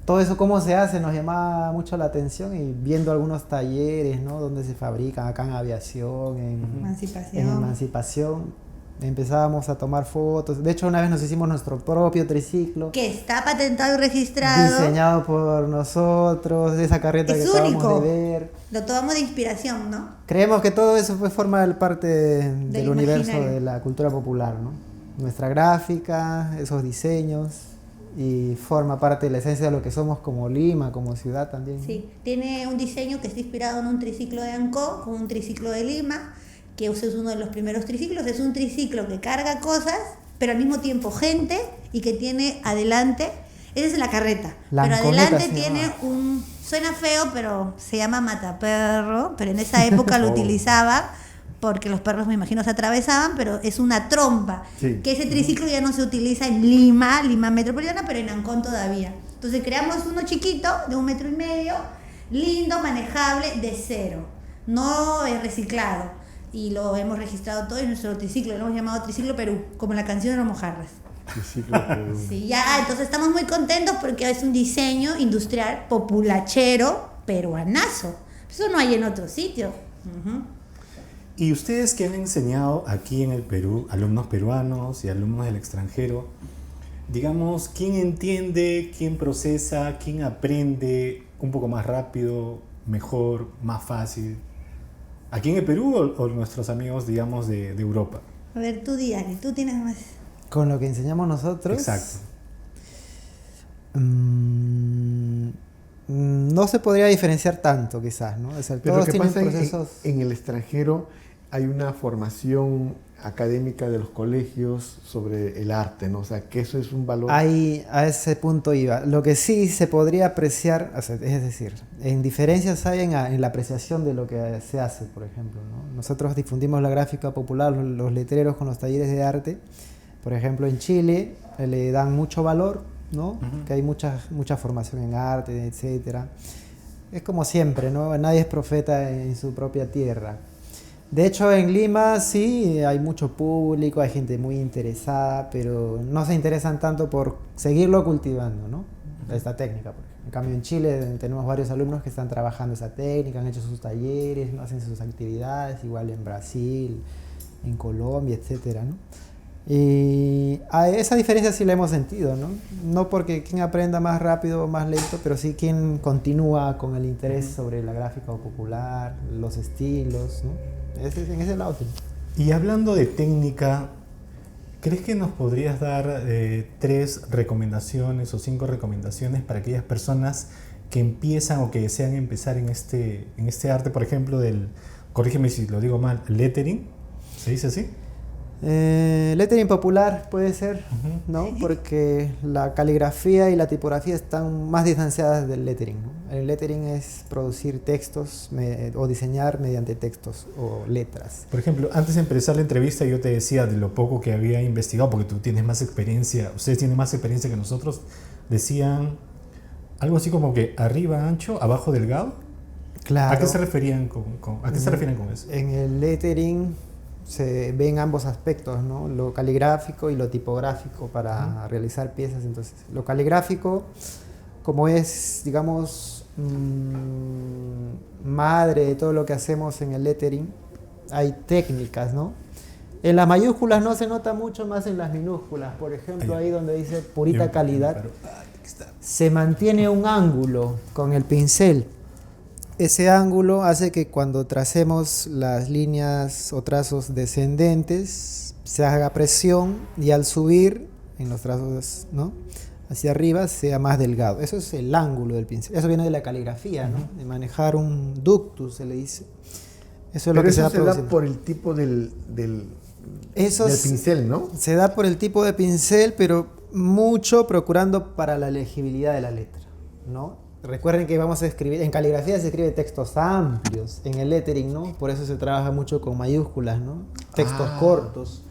todo eso cómo se hace nos llamaba mucho la atención y viendo algunos talleres, ¿no? Donde se fabrican acá en aviación, en Emancipación. emancipación. Empezábamos a tomar fotos. De hecho, una vez nos hicimos nuestro propio triciclo, Que está patentado y registrado. diseñado por nosotros, de esa carreta Es que acabamos único. de ver. Lo tomamos de inspiración, ¿no? Creemos que todo eso forma parte del universo imaginario. de la cultura popular, ¿no? Nuestra gráfica, esos diseños. Y forma parte de la esencia de lo que somos como Lima, como ciudad también. Sí, tiene un diseño que está inspirado en un triciclo de Ancón, con un triciclo de Lima, que ese es uno de los primeros triciclos. Es un triciclo que carga cosas, pero al mismo tiempo gente, y que tiene adelante, esa es la carreta, La pero anconeta adelante se tiene llama. suena feo, pero se llama mataperro, pero en esa época lo utilizaba porque los perros, me imagino, se atravesaban, pero es una trompa, Sí. que ese triciclo ya no se utiliza en Lima metropolitana, pero en Ancón todavía. Entonces creamos uno chiquito, de 1,5 metros, lindo, manejable, de cero, no es reciclado, y lo hemos registrado todo en nuestro triciclo, lo hemos llamado Triciclo Perú, como la canción de los Mojarras. Triciclo Perú. Sí, ya, entonces estamos muy contentos porque es un diseño industrial populachero peruanazo. Eso no hay en otro sitio. Ujú. Y ustedes que han enseñado aquí en el Perú, alumnos peruanos y alumnos del extranjero, digamos, ¿quién entiende, quién procesa, quién aprende un poco más rápido, mejor, más fácil? ¿Aquí en el Perú o nuestros amigos, digamos, de Europa? A ver, tú Diane, tú tienes más. Con lo que enseñamos nosotros. Exacto. No se podría diferenciar tanto, quizás, ¿no? O sea, Pero todos lo que tienen pasa procesos. en el extranjero hay una formación académica de los colegios sobre el arte, ¿no? O sea, que eso es un valor. Ahí, a ese punto iba. Lo que sí se podría apreciar, o sea, es decir, en diferencias hay en la apreciación de lo que se hace, por ejemplo, ¿no? Nosotros difundimos la gráfica popular, los letreros con los talleres de arte. Por ejemplo, en Chile le dan mucho valor, ¿no? Ujú. Que hay mucha formación en arte, etcétera. Es como siempre, ¿no? Nadie es profeta en su propia tierra. De hecho, en Lima sí hay mucho público, hay gente muy interesada, pero no se interesan tanto por seguirlo cultivando, ¿no? Esta técnica, por ejemplo. En cambio, en Chile tenemos varios alumnos que están trabajando esa técnica, han hecho sus talleres, ¿no? Hacen sus actividades, igual en Brasil, en Colombia, etcétera, ¿no? Y a esa diferencia sí la hemos sentido, ¿no? No porque quien aprenda más rápido o más lento, pero sí quien continúa con el interés sobre la gráfica popular, los estilos, ¿no? En ese lado sí. Y hablando de técnica, ¿crees que nos podrías dar 3 recomendaciones o 5 recomendaciones para aquellas personas que empiezan o que desean empezar en este arte, por ejemplo, corrígeme si lo digo mal, lettering? ¿Se dice así? Lettering popular puede ser, Ujú. ¿no? Porque la caligrafía y la tipografía están más distanciadas del lettering, ¿no? El lettering es producir textos o diseñar mediante textos o letras. Por ejemplo, antes de empezar la entrevista yo te decía de lo poco que había investigado, porque tú tienes más experiencia, ustedes tienen más experiencia que nosotros, decían algo así como que arriba ancho, abajo delgado. Claro. ¿A qué se referían ¿a qué se refieren con eso? En el lettering se ven ambos aspectos, ¿no? Lo caligráfico y lo tipográfico para realizar piezas. Entonces, lo caligráfico, como es, digamos, madre de todo lo que hacemos en el lettering, hay técnicas, ¿no? En las mayúsculas no se nota mucho, más en las minúsculas. Por ejemplo, ahí donde dice purita calidad, se mantiene un ángulo con el pincel. Ese ángulo hace que cuando tracemos las líneas o trazos descendentes se haga presión y al subir en los trazos, ¿no?, hacia arriba sea más delgado. Eso es el ángulo del pincel. Eso viene de la caligrafía, ¿no? De manejar un ductus, se le dice. Eso es lo que se va da produciendo. por el tipo del pincel, ¿no? Se da por el tipo de pincel, pero mucho procurando para la legibilidad de la letra, ¿no? Recuerden que vamos a escribir, en caligrafía se escribe textos amplios, en el lettering, ¿no? Por eso se trabaja mucho con mayúsculas, ¿no? Textos cortos.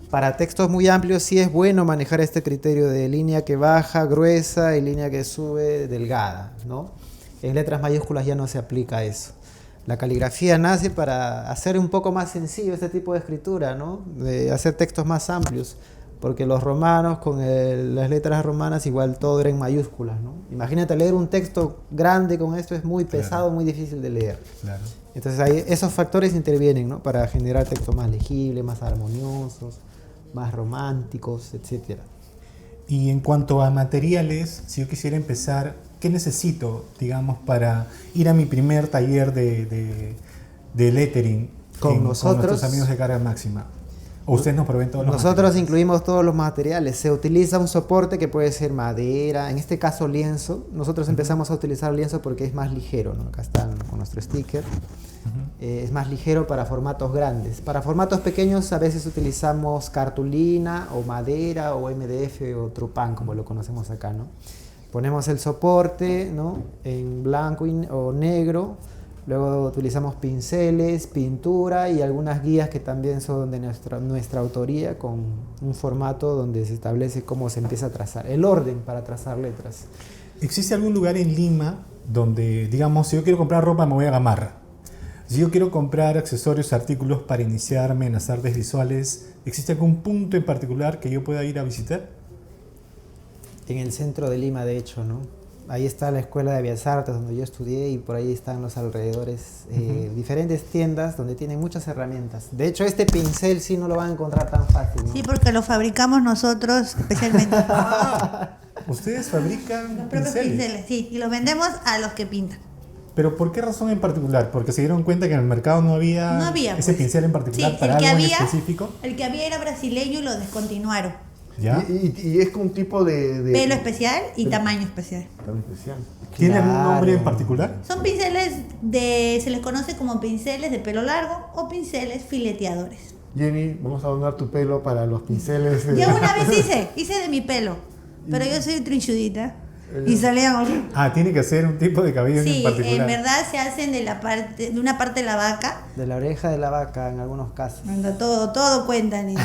Para textos muy amplios sí es bueno manejar este criterio de línea que baja, gruesa, y línea que sube, delgada, ¿no? En letras mayúsculas ya no se aplica eso. La caligrafía nace para hacer un poco más sencillo este tipo de escritura, ¿no? De hacer textos más amplios. Porque los romanos, con las letras romanas, igual todo era en mayúsculas, ¿no? Imagínate leer un texto grande con esto, es muy pesado, muy difícil de leer. Claro. Entonces ahí esos factores intervienen, ¿no? Para generar textos más legibles, más armoniosos, más románticos, etc. Y en cuanto a materiales, si yo quisiera empezar, ¿qué necesito, digamos, para ir a mi primer taller de lettering Con con nosotros? nuestros amigos de Carga Máxima? ¿O ustedes nos proveen todos los Nosotros materiales? incluimos todos los materiales. Se utiliza un soporte que puede ser madera, en este caso lienzo. Nosotros empezamos a utilizar lienzo porque es más ligero, ¿no? Acá están con nuestro sticker. Es más ligero para formatos grandes. Para formatos pequeños a veces utilizamos cartulina o madera o MDF o Trupan, como lo conocemos acá, ¿no? Ponemos el soporte, ¿no? En blanco o negro. Luego utilizamos pinceles, pintura y algunas guías que también son de nuestra autoría, con un formato donde se establece cómo se empieza a trazar, el orden para trazar letras. ¿Existe algún lugar en Lima donde, digamos, si yo quiero comprar ropa me voy a Gamarra? Si yo quiero comprar accesorios, artículos para iniciarme en las artes visuales, ¿existe algún punto en particular que yo pueda ir a visitar? En el centro de Lima, de hecho, ¿no? Ahí está la Escuela de Bellas Artes donde yo estudié y por ahí están los alrededores diferentes tiendas donde tienen muchas herramientas. De hecho, este pincel sí no lo van a encontrar tan fácil, ¿no? Sí, porque lo fabricamos nosotros especialmente. ¿Ustedes fabrican Los propios pinceles, sí, y los vendemos a los que pintan. ¿Pero por qué razón en particular? ¿Porque se dieron cuenta que en el mercado no había, ese pues. pincel en particular Sí, para algo en específico? El que había era brasileño y lo descontinuaron. ¿Ya? Y es con un tipo de Pelo especial y tamaño especial. tan especial. ¿Tiene algún Claro. nombre en particular? Son pinceles se les conoce como pinceles de pelo largo o pinceles fileteadores. Jenny, vamos a donar tu pelo para los pinceles. Yo una vez hice de mi pelo, pero yo soy trinchudita y salían. Ah, tiene que ser un tipo de cabello en Sí, particular. en verdad se hacen de una parte de la vaca. De la oreja de la vaca en algunos casos. Anda, todo cuenta, niña.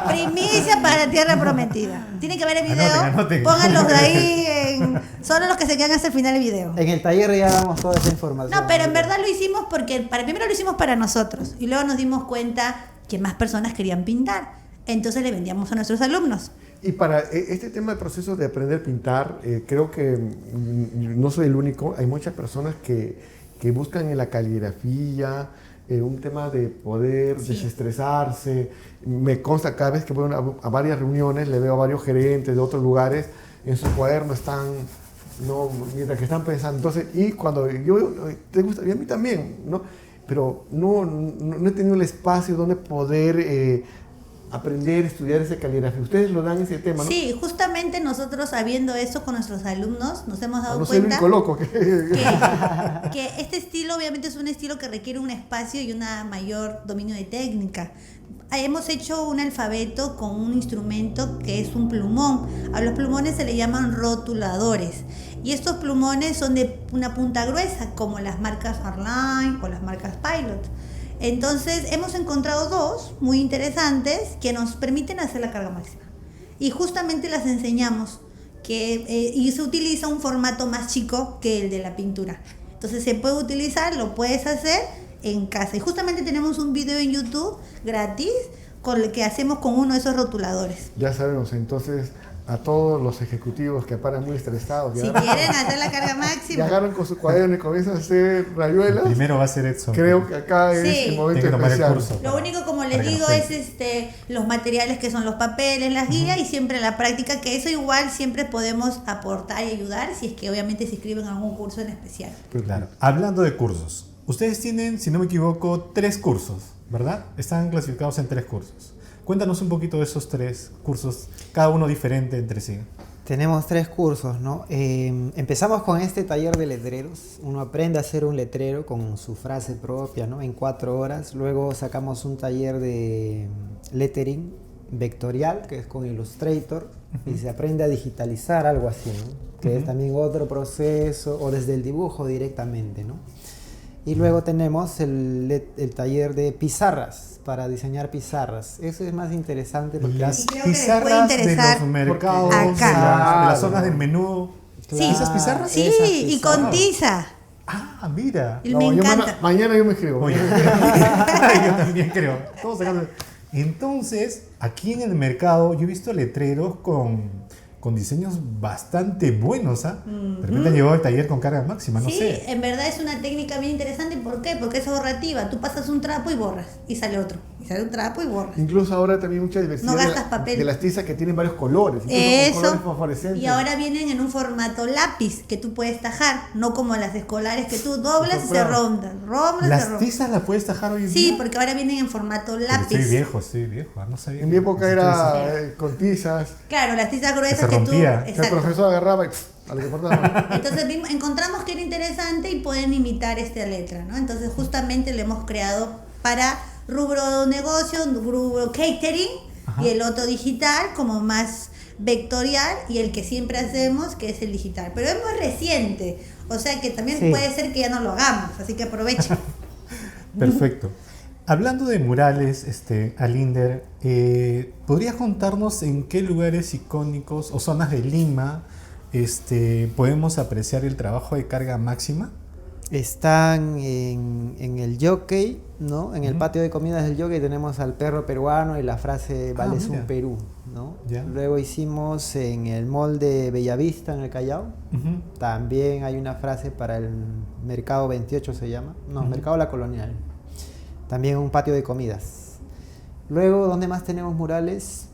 Primicia para Tierra Prometida. Tiene que ver el video. Anoten. Pónganlos de ahí. Solo los que se quedan hasta el final del video. En el taller ya damos toda esa información. No, pero en verdad lo hicimos porque primero lo hicimos para nosotros y luego nos dimos cuenta que más personas querían pintar. Entonces le vendíamos a nuestros alumnos. Y para este tema del proceso de aprender a pintar, creo que no soy el único. Hay muchas personas que buscan en la caligrafía un tema de poder desestresarse. Me consta cada vez que voy a varias reuniones, le veo a varios gerentes de otros lugares, en su cuaderno están, no, mientras que están pensando. Entonces, y cuando yo, te gusta, y a mí también, ¿no? Pero no he tenido el espacio donde poder aprender, estudiar esa caligrafía. Ustedes lo dan ese tema, ¿no? Sí, justamente nosotros sabiendo eso con nuestros alumnos nos hemos dado No soy el cuenta único loco. que este estilo obviamente es un estilo que requiere un espacio y un mayor dominio de técnica. Hemos hecho un alfabeto con un instrumento que es un plumón. A los plumones se le llaman rotuladores. Y estos plumones son de una punta gruesa, como las marcas Arline o las marcas Pilot. Entonces hemos encontrado dos muy interesantes que nos permiten hacer la carga máxima. Y justamente las enseñamos. Y se utiliza un formato más chico que el de la pintura. Entonces se puede utilizar, lo puedes hacer en casa. Y justamente tenemos un video en YouTube gratis con el que hacemos con uno de esos rotuladores. Ya sabemos, entonces, a todos los ejecutivos que paran muy estresados, Si quieren hacer la carga y máxima. agarran con su cuaderno y comienzan a hacer rayuelas, Primero va a ser Edson. creo que acá es Sí. el momento Tiene que tomar el especial. curso. Lo único, como Para les que digo, nos es cuente. los materiales que son los papeles, las guías y siempre la práctica, que eso igual siempre podemos aportar y ayudar si es que obviamente se inscriben a algún curso en especial. Claro. Hablando de cursos, ustedes tienen, si no me equivoco, 3 cursos, ¿verdad? Están clasificados en 3 cursos. Cuéntanos un poquito de esos 3 cursos, cada uno diferente entre sí. Tenemos 3 cursos, ¿no? Empezamos con este taller de letreros. Uno aprende a hacer un letrero con su frase propia, ¿no? En 4 horas. Luego sacamos un taller de lettering vectorial, que es con Illustrator, y se aprende a digitalizar algo así, ¿no? Que es también otro proceso, o desde el dibujo directamente, ¿no? Y luego tenemos el taller de pizarras, para diseñar pizarras. Eso es más interesante porque Las creo que les puede pizarras de interesar los mercados, acá. de las zonas del menú. Sí. ¿Esas pizarras? Sí, Esas y con pizarras. tiza. Ah, mira. Y me encanta. Mañana yo me escribo. Oye, yo también creo. Todos sacando. Entonces, aquí en el mercado yo he visto letreros con diseños bastante buenos, ¿ah? De repente han llevado el taller con carga máxima, no Sí, sé. en verdad es una técnica bien interesante. ¿Por qué? Porque es ahorrativa. Tú pasas un trapo y borras y sale otro. Y sale un trapo y borras. Incluso ahora también mucha diversidad No gastas papel. de las tizas que tienen varios colores, incluso con colores fosforescentes. Y ahora vienen en un formato lápiz que tú puedes tajar, no como las escolares que tú doblas y se Claro. rondan. ¿Las tizas las puedes tajar hoy en día? Sí, porque ahora vienen en formato Pero lápiz. estoy viejo, no sabía. En mi época era con tizas, Claro, las tizas gruesas se que tú. rompía. que el Exacto. profesor agarraba y a lo que importaba. Entonces encontramos que era interesante y pueden imitar esta letra, ¿no? Entonces justamente lo hemos creado para rubro negocio, rubro catering, y el otro digital como más vectorial, y el que siempre hacemos que es el digital. Pero es muy reciente, o sea que también Sí. puede ser que ya no lo hagamos, así que aprovechen. Perfecto. Hablando de murales, Alinder, ¿podrías contarnos en qué lugares icónicos o zonas de Lima podemos apreciar el trabajo de carga máxima? Están en el Jockey, ¿no? En el patio de comidas del Jockey tenemos al perro peruano y la frase Vales mira. un Perú, ¿no? Ya. Luego hicimos en el mall de Bellavista, en el Callao. Ujú. También hay una frase para el Mercado 28 se llama. No, Mercado La Colonial. También un patio de comidas. Luego, ¿dónde más tenemos murales?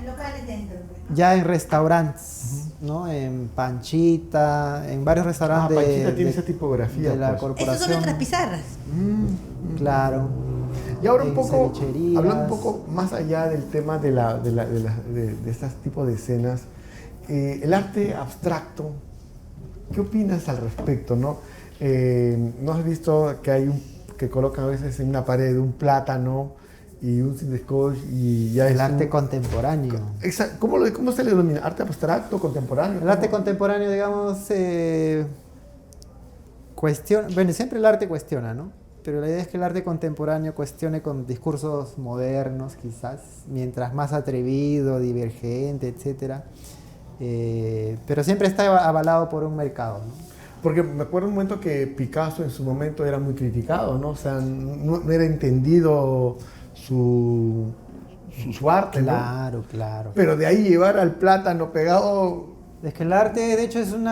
En locales dentro. ¿no? Ya en restaurantes, ¿no? En Panchita, en varios restaurantes Panchita tiene esa tipografía, de la pues. corporación. Esas son nuestras pizarras. Claro. Y ahora un En poco, cevicherías. hablando un poco más allá del tema de estos tipos de escenas, el arte abstracto, ¿qué opinas al respecto? ¿No? ¿No has visto que que colocan a veces en una pared un plátano y un cintascotch y ya El es arte un... contemporáneo. ¿Cómo se le denomina? ¿Arte abstracto, contemporáneo? El arte contemporáneo, digamos, cuestiona, bueno, siempre el arte cuestiona, ¿no? Pero la idea es que el arte contemporáneo cuestione con discursos modernos, quizás, mientras más atrevido, divergente, etc. Pero siempre está avalado por un mercado, ¿no? Porque me acuerdo un momento que Picasso en su momento era muy criticado, ¿no? O sea, no era entendido su arte, ¿no? Claro, claro. Pero de ahí llevar al plátano pegado... Es que el arte, de hecho, es un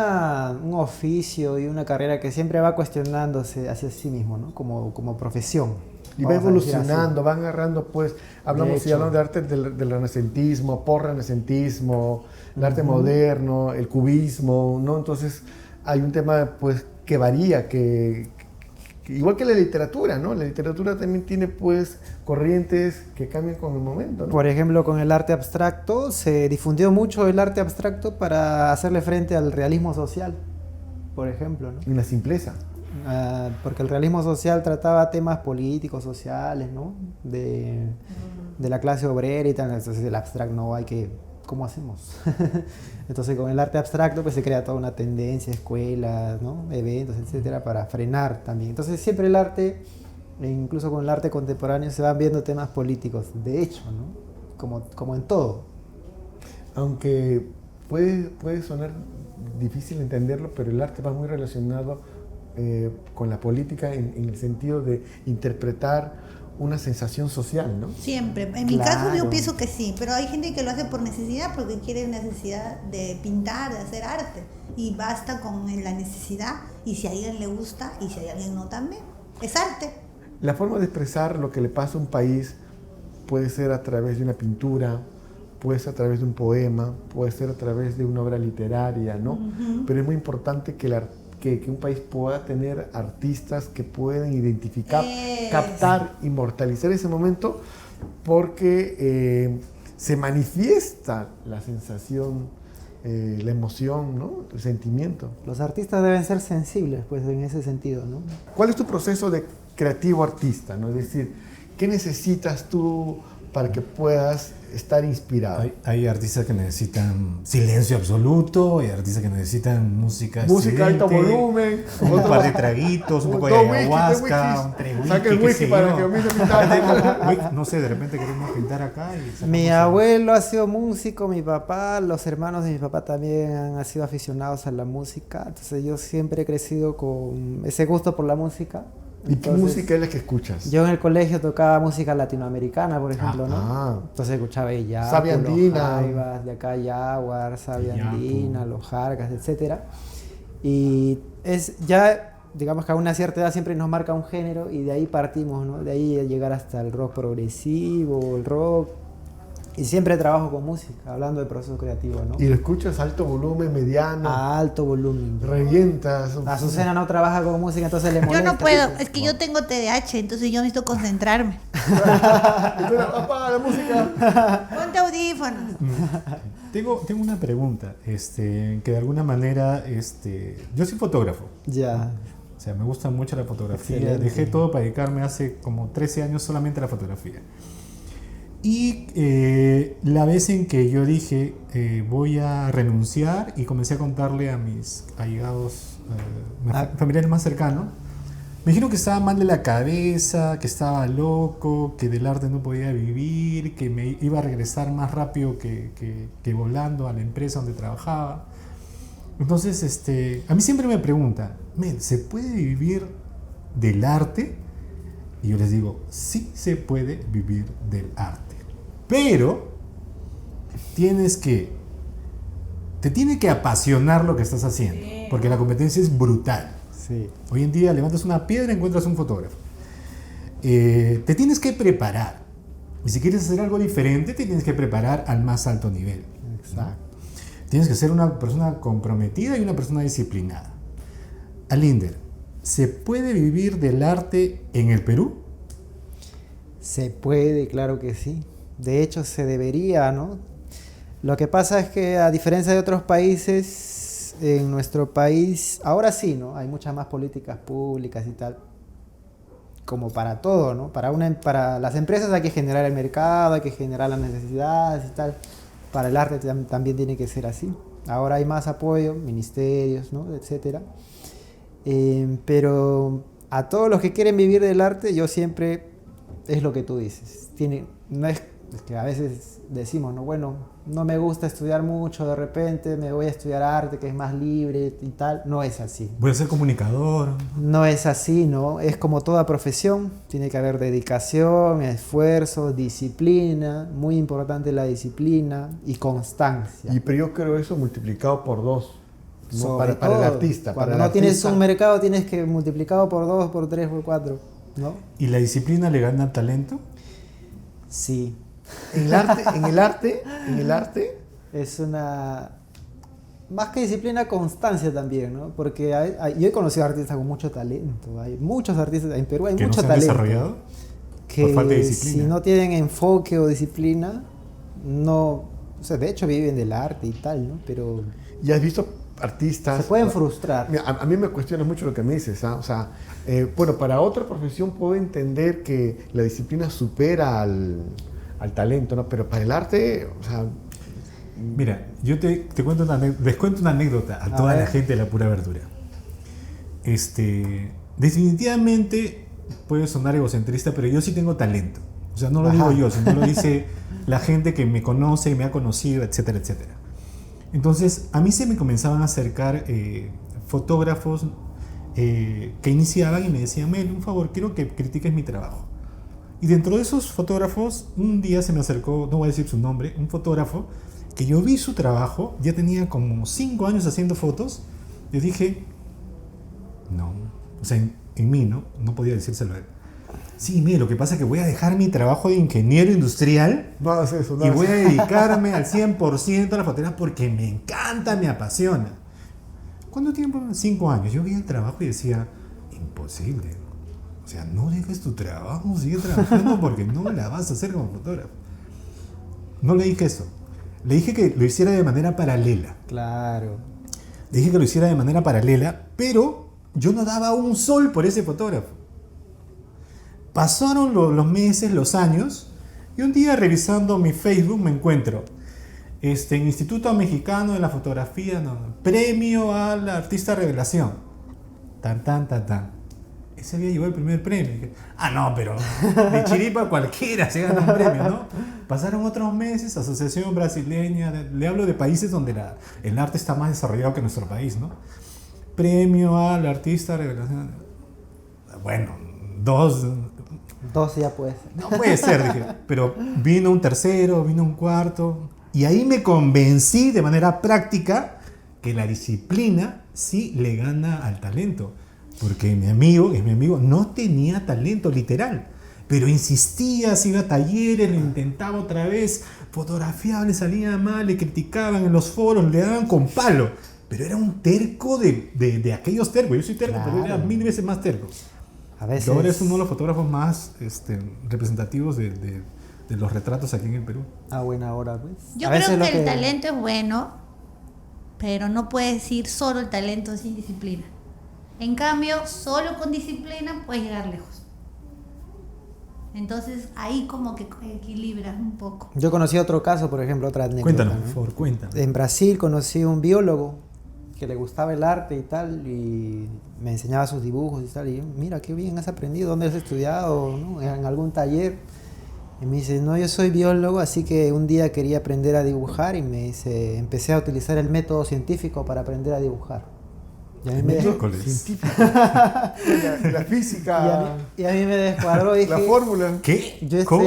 oficio y una carrera que siempre va cuestionándose hacia sí mismo, ¿no? Como profesión. Y va vamos a decir evolucionando, van agarrando, pues, hablamos hecho. y hablando de arte del renacentismo, post-renacentismo, el arte moderno, el cubismo, ¿no? Entonces, hay un tema, pues, que varía, que igual que la literatura, ¿no? La literatura también tiene, pues, corrientes que cambian con el momento, ¿no? Por ejemplo, con el arte abstracto, se difundió mucho el arte abstracto para hacerle frente al realismo social, por ejemplo, ¿no? Una simpleza. Porque el realismo social trataba temas políticos, sociales, ¿no? De la clase obrera y tal. Entonces el abstracto no hay que... ¿Cómo hacemos? Entonces con el arte abstracto pues se crea toda una tendencia, escuelas, ¿no? Eventos, etcétera, para frenar también. Entonces siempre el arte, incluso con el arte contemporáneo, se van viendo temas políticos, de hecho, ¿no? Como en todo. Aunque puede sonar difícil entenderlo, pero el arte va muy relacionado con la política en el sentido de interpretar una sensación social, ¿no? Siempre. En mi caso yo Claro. pienso que sí, pero hay gente que lo hace por necesidad, porque quiere necesidad de pintar, de hacer arte. Y basta con la necesidad, y si a alguien le gusta, y si a alguien no también. Es arte. La forma de expresar lo que le pasa a un país puede ser a través de una pintura, puede ser a través de un poema, puede ser a través de una obra literaria, ¿no? Pero es muy importante que un país pueda tener artistas que pueden identificar, captar, inmortalizar ese momento, porque se manifiesta la sensación, la emoción, ¿no? El sentimiento. Los artistas deben ser sensibles, pues, en ese sentido, ¿no? ¿Cuál es tu proceso de creativo artista, ¿no? Es decir, ¿qué necesitas tú para que puedas estar inspirado? Hay artistas que necesitan silencio absoluto, hay artistas que necesitan música Música alto estridente, volumen, un par de traguitos, un poco de dos whisky, ayahuasca, tres un whisky. Saca el qué whisky sé para yo. que comience a pintar. No sé, de repente queremos pintar acá y sacamos Mi algo. abuelo ha sido músico, mi papá, los hermanos de mi papá también han sido aficionados a la música, entonces yo siempre he crecido con ese gusto por la música. ¿Y qué Entonces, música es la que escuchas? Yo en el colegio tocaba música latinoamericana, por ejemplo, Ah. ¿no? Entonces escuchaba Yaco, Sabia los Andina. Jaivas, de acá Jaguar, Sabia Yaco. Andina, los Jarcas, etc. Y ya digamos que a una cierta edad siempre nos marca un género y de ahí partimos, ¿no? De ahí llegar hasta el rock progresivo, el rock. Y siempre trabajo con música, hablando de proceso creativo, ¿no? Y lo escuchas a alto volumen, mediano, A alto volumen. revientas. Azucena no trabaja con música, entonces le Yo molesta. no puedo, es que yo tengo TDAH, entonces yo necesito concentrarme. Entonces, apaga la música. Ponte audífonos. Tengo una pregunta, que de alguna manera, yo soy fotógrafo, Ya. o sea, me gusta mucho la fotografía, Excelente. dejé todo para dedicarme hace como 13 años solamente a la fotografía. Y la vez en que yo dije, voy a renunciar y comencé a contarle a mis allegados, familiares más cercanos, me dijeron que estaba mal de la cabeza, que estaba loco, que del arte no podía vivir, que me iba a regresar más rápido que volando a la empresa donde trabajaba. Entonces, a mí siempre me preguntan, ¿se puede vivir del arte? Y yo les digo, sí se puede vivir del arte. Pero te tiene que apasionar lo que estás haciendo, porque la competencia es brutal. Sí. Hoy en día levantas una piedra y encuentras un fotógrafo. Te tienes que preparar. Y si quieres hacer algo diferente, te tienes que preparar al más alto nivel. Exacto. Tienes que ser una persona comprometida y una persona disciplinada. Alinder, ¿se puede vivir del arte en el Perú? Se puede, claro que sí. De hecho, se debería, ¿no? Lo que pasa es que, a diferencia de otros países, en nuestro país, ahora sí, ¿no? Hay muchas más políticas públicas y tal. Como para todo, ¿no? Para las empresas hay que generar el mercado, hay que generar las necesidades y tal. Para el arte también tiene que ser así. Ahora hay más apoyo, ministerios, ¿no? Etcétera. Pero a todos los que quieren vivir del arte, yo siempre, es lo que tú dices. No es que a veces decimos, no, bueno, no me gusta estudiar mucho, de repente me voy a estudiar arte, que es más libre y tal. No es así. Voy a ser comunicador. No es así, ¿no? Es como toda profesión, tiene que haber dedicación, esfuerzo, disciplina, muy importante la disciplina y constancia. Pero yo creo eso multiplicado por 2. ¿no? Sobre Para el todo, artista. Cuando para el no tienes artista. un mercado, tienes que multiplicarlo por 2, por 3, por 4, ¿no? ¿Y la disciplina le gana al talento? Sí. En el arte, Es una... Más que disciplina, constancia también, ¿no? Porque yo he conocido artistas con mucho talento. Hay muchos artistas en Perú, hay ¿Que no mucho se han talento. desarrollado? Que Por falta de disciplina. si no tienen enfoque o disciplina, no... O sea, de hecho viven del arte y tal, ¿no? Pero ya has visto artistas. se pueden frustrar. Mira, a mí me cuestiona mucho lo que me dices. ¿Ah? O sea, bueno, para otra profesión puedo entender que la disciplina supera al talento, ¿no? Pero para el arte, o sea, Mira, yo les cuento una anécdota a toda la gente de La Pura Verdura. Definitivamente puede sonar egocentrista, pero yo sí tengo talento. O sea, no lo digo yo, sino lo dice la gente que me conoce, que me ha conocido, etcétera, etcétera. Entonces, a mí se me comenzaban a acercar fotógrafos que iniciaban y me decían, Mel, un favor, quiero que critiques mi trabajo. Y dentro de esos fotógrafos, un día se me acercó, no voy a decir su nombre, un fotógrafo que yo vi su trabajo, ya tenía como 5 años haciendo fotos. Yo dije, no, o sea, en mí, no podía decírselo a él. Sí, mire, lo que pasa es que voy a dejar mi trabajo de ingeniero industrial no hagas eso. No y hagas voy a eso. dedicarme al 100% a la fotografía porque me encanta, me apasiona. ¿Cuánto tiempo? 5 años. Yo vi el trabajo y decía, imposible. O sea, no dejes tu trabajo, sigue trabajando porque no la vas a hacer como fotógrafo. No le dije eso. Le dije que lo hiciera de manera paralela. Claro. Le dije que lo hiciera de manera paralela, pero yo no daba un sol por ese fotógrafo. Pasaron los meses, los años, y un día revisando mi Facebook me encuentro Instituto Mexicano de la Fotografía, premio al artista revelación. Tan, tan, tan, tan. Ese día llegó el primer premio. Y dije, no, pero de chiripa cualquiera se gana un premio, ¿no? Pasaron otros meses, Asociación Brasileña, le hablo de países donde el arte está más desarrollado que nuestro país, ¿no? Premio al artista revelación. Bueno, 2 ya puede ser. no puede ser, dije. Pero vino un tercero, vino un cuarto. Y ahí me convencí de manera práctica que la disciplina sí le gana al talento. Porque mi amigo, que es mi amigo, no tenía talento literal. Pero insistía, se iba a talleres, lo intentaba otra vez, fotografiaba, le salía mal, le criticaban en los foros, le daban con palo. Pero era un terco de aquellos tercos. Yo soy terco, Claro. pero era 1000 veces más terco. A veces... Y ahora es uno de los fotógrafos más representativos de los retratos aquí en el Perú. A buena hora, pues. Yo A creo veces lo que el talento es bueno, pero no puedes ir solo el talento sin disciplina. En cambio, solo con disciplina puedes llegar lejos. Entonces ahí como que equilibras un poco. Yo conocí otro caso, por ejemplo, otra anécdota. Cuéntanos, ¿no? por favor, cuéntanos. En Brasil conocí un biólogo que le gustaba el arte y tal, y me enseñaba sus dibujos y tal, y yo, mira, qué bien has aprendido, ¿dónde has estudiado? ¿No? ¿En algún taller? Y me dice, no, yo soy biólogo, así que un día quería aprender a dibujar, y me dice, empecé a utilizar el método científico para aprender a dibujar. Y a mí me Miércoles. Científico. La física, y a mí me descuadró, dije, la fórmula. ¿Qué? yo he ¿Cómo?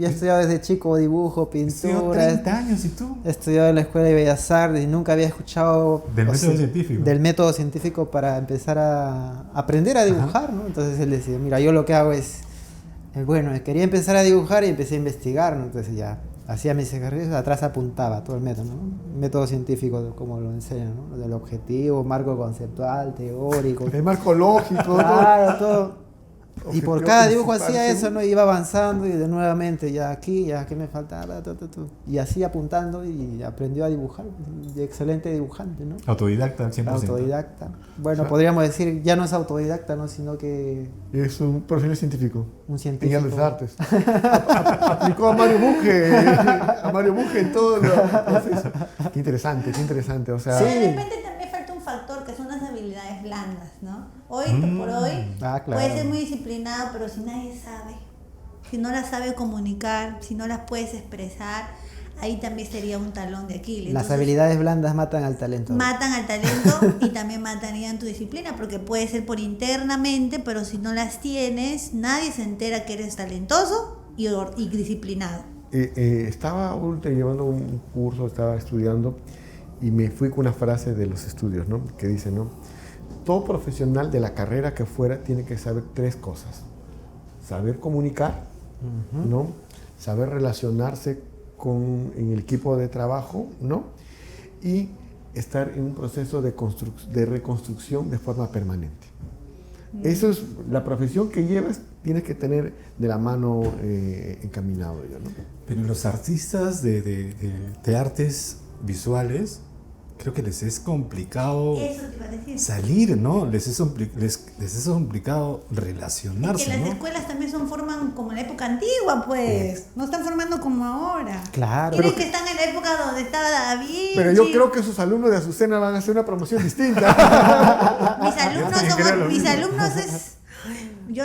estudiado desde chico dibujo, Estudió pintura, 30 años y tú. he estudiado en la Escuela de Bellas Artes y nunca había escuchado Del o método sea, científico. del método científico para empezar a aprender a dibujar, ¿no? Entonces él decía, mira, yo lo que hago es, bueno, quería empezar a dibujar y empecé a investigar, ¿no? Entonces ya hacía mis ejercicios, atrás apuntaba todo el método, ¿no? Método científico, como lo enseñan, ¿no? Del objetivo, marco conceptual, teórico. El marco lógico. Claro, todo. Y por Objetivo cada dibujo principal, hacía sí. eso, ¿no? Iba avanzando y de nuevamente, ya aquí, ya que me faltaba, y así apuntando y aprendió a dibujar. Y excelente dibujante, ¿no? Autodidacta al 100%. Autodidacta. Bueno, Claro. podríamos decir, ya no es autodidacta, ¿no? Sino que Es un profesional científico. un En científico. las artes. Aplicó a Mario Bunge en todo lo proceso. Qué interesante. O sea, Sí. De repente también falta un factor que son las habilidades blandas, ¿no? Hoy por hoy Ah, claro. puedes ser muy disciplinado, pero si nadie sabe, si no las sabe comunicar, si no las puedes expresar, ahí también sería un talón de Aquiles. Las Entonces, habilidades blandas matan al talento. matan al talento y también matarían tu disciplina, porque puede ser por internamente, pero si no las tienes, nadie se entera que eres talentoso y disciplinado. estaba ahorita llevando un curso, estaba estudiando y me fui con una frase de los estudios, ¿no? Que dice, ¿no? Todo profesional de la carrera que fuera tiene que saber 3 cosas. Saber comunicar, ¿no? Saber relacionarse en el equipo de trabajo, ¿no? Y estar en un proceso de reconstrucción de forma permanente. Eso es la profesión que llevas, tienes que tener de la mano encaminado ya, ¿no? Pero los artistas de artes visuales, creo que les es complicado Eso te iba a decir. salir, ¿no? Les es complicado Que relacionarse, las ¿no? escuelas también forman como en la época antigua, pues. No están formando como ahora. Claro. Quieren que están en la época donde estaba David. Pero yo creo que sus alumnos de Azucena van a hacer una promoción distinta. Mis alumnos es. Yo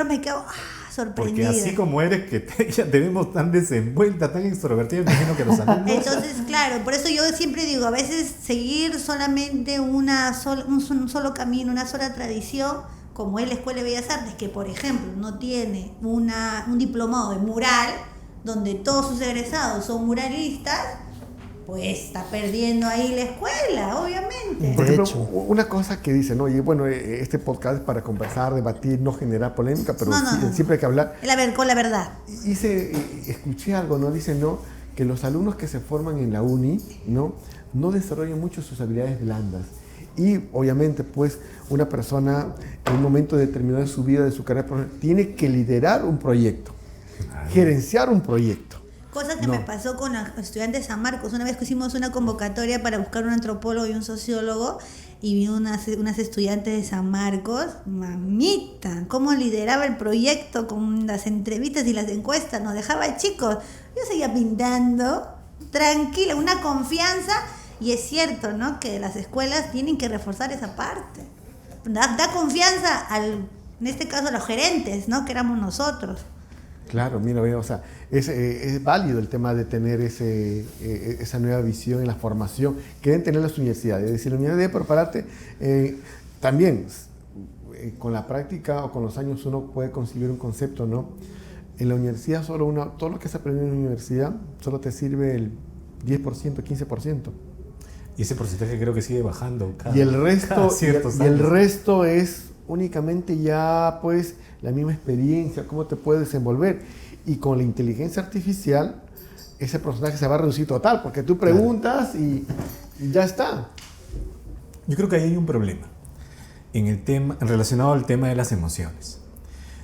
me quedo Porque sorprendida. así como eres, que ya te vemos tan desenvuelta, tan extrovertida, me imagino que los alumnos... Entonces, claro, por eso yo siempre digo, a veces seguir solamente un solo camino, una sola tradición, como es la Escuela de Bellas Artes, que por ejemplo no tiene un diplomado de mural, donde todos sus egresados son muralistas, pues está perdiendo ahí la escuela, obviamente. Por De ejemplo, hecho. una cosa que dicen, oye, bueno, este podcast es para conversar, debatir, no generar polémica, pero No, no. siempre hay que hablar. Con la verdad. Escuché algo, ¿no? Dicen, ¿no? Que los alumnos que se forman en la uni, no desarrollan mucho sus habilidades blandas. Y obviamente, pues, una persona en un momento determinado de su vida, de su carrera profesional, tiene que liderar un proyecto, gerenciar un proyecto. Cosa que No. me pasó con los estudiantes de San Marcos. Una vez que hicimos una convocatoria para buscar un antropólogo y un sociólogo, y vi unas estudiantes de San Marcos, mamita, cómo lideraba el proyecto con las entrevistas y las encuestas, nos dejaba chicos. Yo seguía pintando, tranquila, una confianza, y es cierto, ¿no? Que las escuelas tienen que reforzar esa parte. Da confianza en este caso a los gerentes, ¿no? Que éramos nosotros. Claro, mira, o sea, es válido el tema de tener esa nueva visión en la formación que deben tener las universidades. Es decir, la universidad debe prepararte también con la práctica o con los años uno puede conseguir un concepto, ¿no? En la universidad todo lo que se aprende en la universidad solo te sirve el 10%, 15%. Y ese porcentaje creo que sigue bajando Y el resto, cada ciertos y el años. resto es únicamente ya pues la misma experiencia, cómo te puedes desenvolver. Y con la inteligencia artificial, ese personaje se va a reducir total, porque tú preguntas y ya está. Yo creo que ahí hay un problema en el tema, relacionado al tema de las emociones.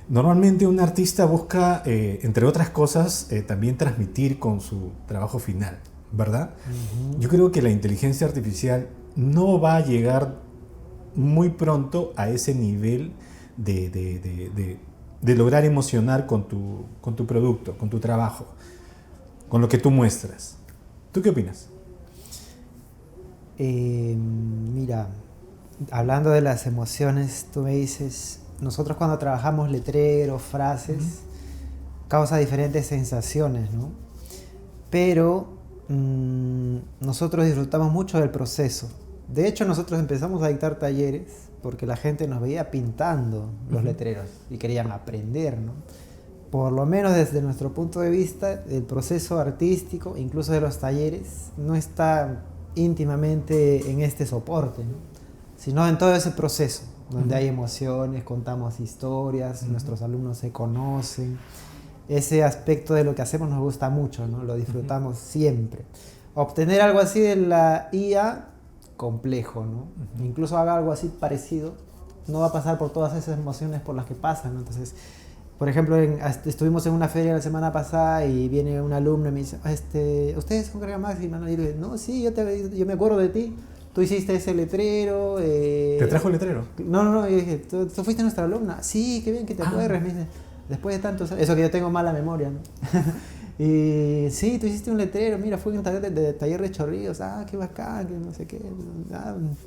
Normalmente un artista busca, entre otras cosas, también transmitir con su trabajo final, ¿verdad? Yo creo que la inteligencia artificial no va a llegar muy pronto a ese nivel de lograr emocionar con tu producto, con tu trabajo, con lo que tú muestras. ¿Tú qué opinas? Mira, hablando de las emociones, tú me dices, nosotros cuando trabajamos letreros, frases, causa diferentes sensaciones, ¿no? Pero nosotros disfrutamos mucho del proceso. De hecho, nosotros empezamos a dictar talleres porque la gente nos veía pintando los letreros y querían aprender, ¿no? Por lo menos desde nuestro punto de vista, el proceso artístico, incluso de los talleres, no está íntimamente en este soporte, ¿no? Sino en todo ese proceso, donde hay emociones, contamos historias, nuestros alumnos se conocen. Ese aspecto de lo que hacemos nos gusta mucho, ¿no? Lo disfrutamos siempre. Obtener algo así de la IA, complejo, ¿no? Incluso haga algo así parecido, no va a pasar por todas esas emociones por las que pasan, ¿no? Entonces, por ejemplo, estuvimos en una feria la semana pasada y viene un alumno y me dice, ¿ustedes son Carga Máxima? Y yo le digo, no, sí, yo me acuerdo de ti. Tú hiciste ese letrero. ¿Te trajo el letrero? No, yo dije, ¿tú fuiste nuestra alumna? Sí, qué bien que te acuerdas. Me dice, después de tantos años, eso que yo tengo mala memoria, ¿no? Y sí, tú hiciste un letrero, mira, fue un taller de Chorrillos, qué bacán, que no sé qué,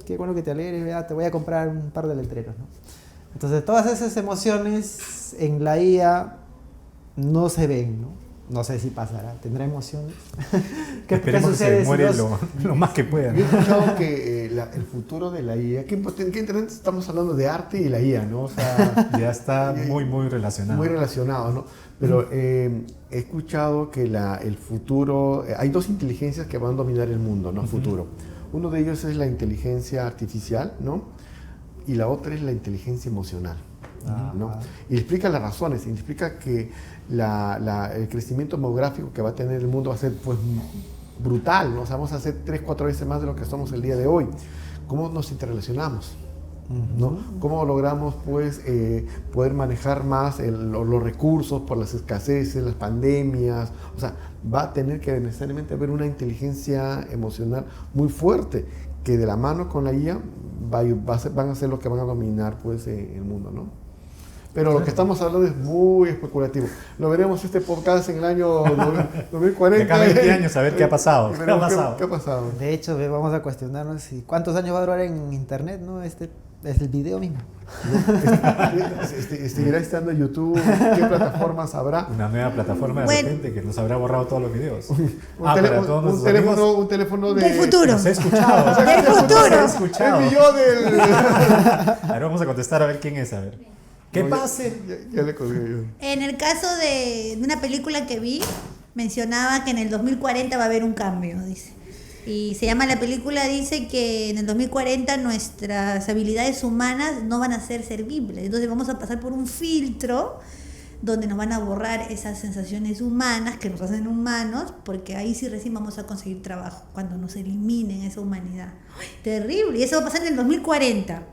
qué bueno que te alegres, te voy a comprar un par de letreros, ¿no? Entonces, todas esas emociones en la IA no se ven, ¿no? No sé si pasará. ¿Tendrá emociones? Esperemos que se demore lo más que pueda. Yo he escuchado que el futuro de la IA, qué interesante, estamos hablando de arte y la IA, ¿no? O sea, ya está muy relacionado. Muy relacionado, ¿no? Pero he escuchado que el futuro, hay dos inteligencias que van a dominar el mundo, ¿no? Futuro. Uno de ellos es la inteligencia artificial, ¿no? Y la otra es la inteligencia emocional, ¿no? Y explica las razones, y explica que el crecimiento demográfico que va a tener el mundo va a ser pues brutal, ¿no? O sea, vamos a hacer 3-4 veces más de lo que somos el día de hoy. ¿Cómo nos interrelacionamos? ¿No? ¿Cómo logramos pues poder manejar más los recursos por las escaseces, las pandemias? O sea, va a tener que necesariamente haber una inteligencia emocional muy fuerte que de la mano con la IA van a ser los que van a dominar pues el mundo, ¿no? Pero lo que estamos hablando es muy especulativo. Lo veremos este podcast en el año 2040. De cada 20 años a ver qué ha pasado. ¿Qué ha pasado? De hecho, vamos a cuestionarnos cuántos años va a durar en internet, ¿no? Es el video mismo. ¿Seguirá estando en YouTube? ¿Qué plataformas habrá? Una nueva plataforma de repente que nos habrá borrado todos los videos. Un teléfono del futuro. Nos he escuchado. Del futuro. El millón del... A ver, vamos a contestar a ver quién es, a ver. ¿Qué pase? Ya le colgué yo. En el caso de una película que vi, mencionaba que en el 2040 va a haber un cambio, dice. Y se llama la película, dice que en el 2040 nuestras habilidades humanas no van a ser servibles. Entonces vamos a pasar por un filtro donde nos van a borrar esas sensaciones humanas que nos hacen humanos, porque ahí sí recién vamos a conseguir trabajo, cuando nos eliminen esa humanidad. ¡Ay, terrible! Y eso va a pasar en el 2040.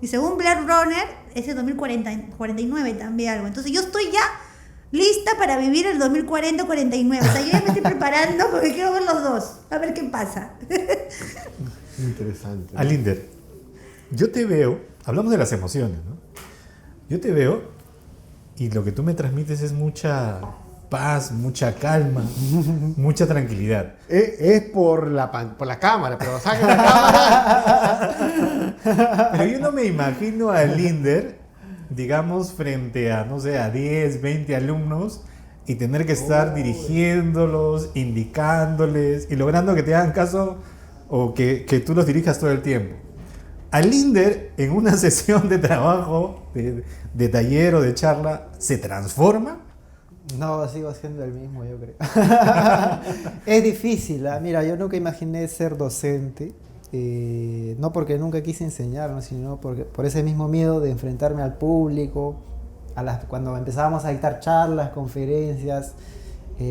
Y según Blade Runner, es el 2049 también algo. Entonces yo estoy ya lista para vivir el 2040-49. O sea, yo ya me estoy preparando porque quiero ver los dos. A ver qué pasa. Interesante. Alinder, yo te veo, hablamos de las emociones, ¿no? Yo te veo y lo que tú me transmites es mucha paz, mucha calma, mucha tranquilidad. Es por la cámara, pero saca la cámara. Pero yo no me imagino a Alinder, digamos, frente a, no sé, a 10, 20 alumnos y tener que estar dirigiéndolos, indicándoles y logrando que te hagan caso o que tú los dirijas todo el tiempo. Alinder, en una sesión de trabajo, de taller o de charla, ¿se transforma? No, sigo siendo el mismo, yo creo. Es difícil, Mira, yo nunca imaginé ser docente. no porque nunca quise enseñar, ¿no? Sino por ese mismo miedo de enfrentarme al público, cuando empezábamos a dictar charlas, conferencias,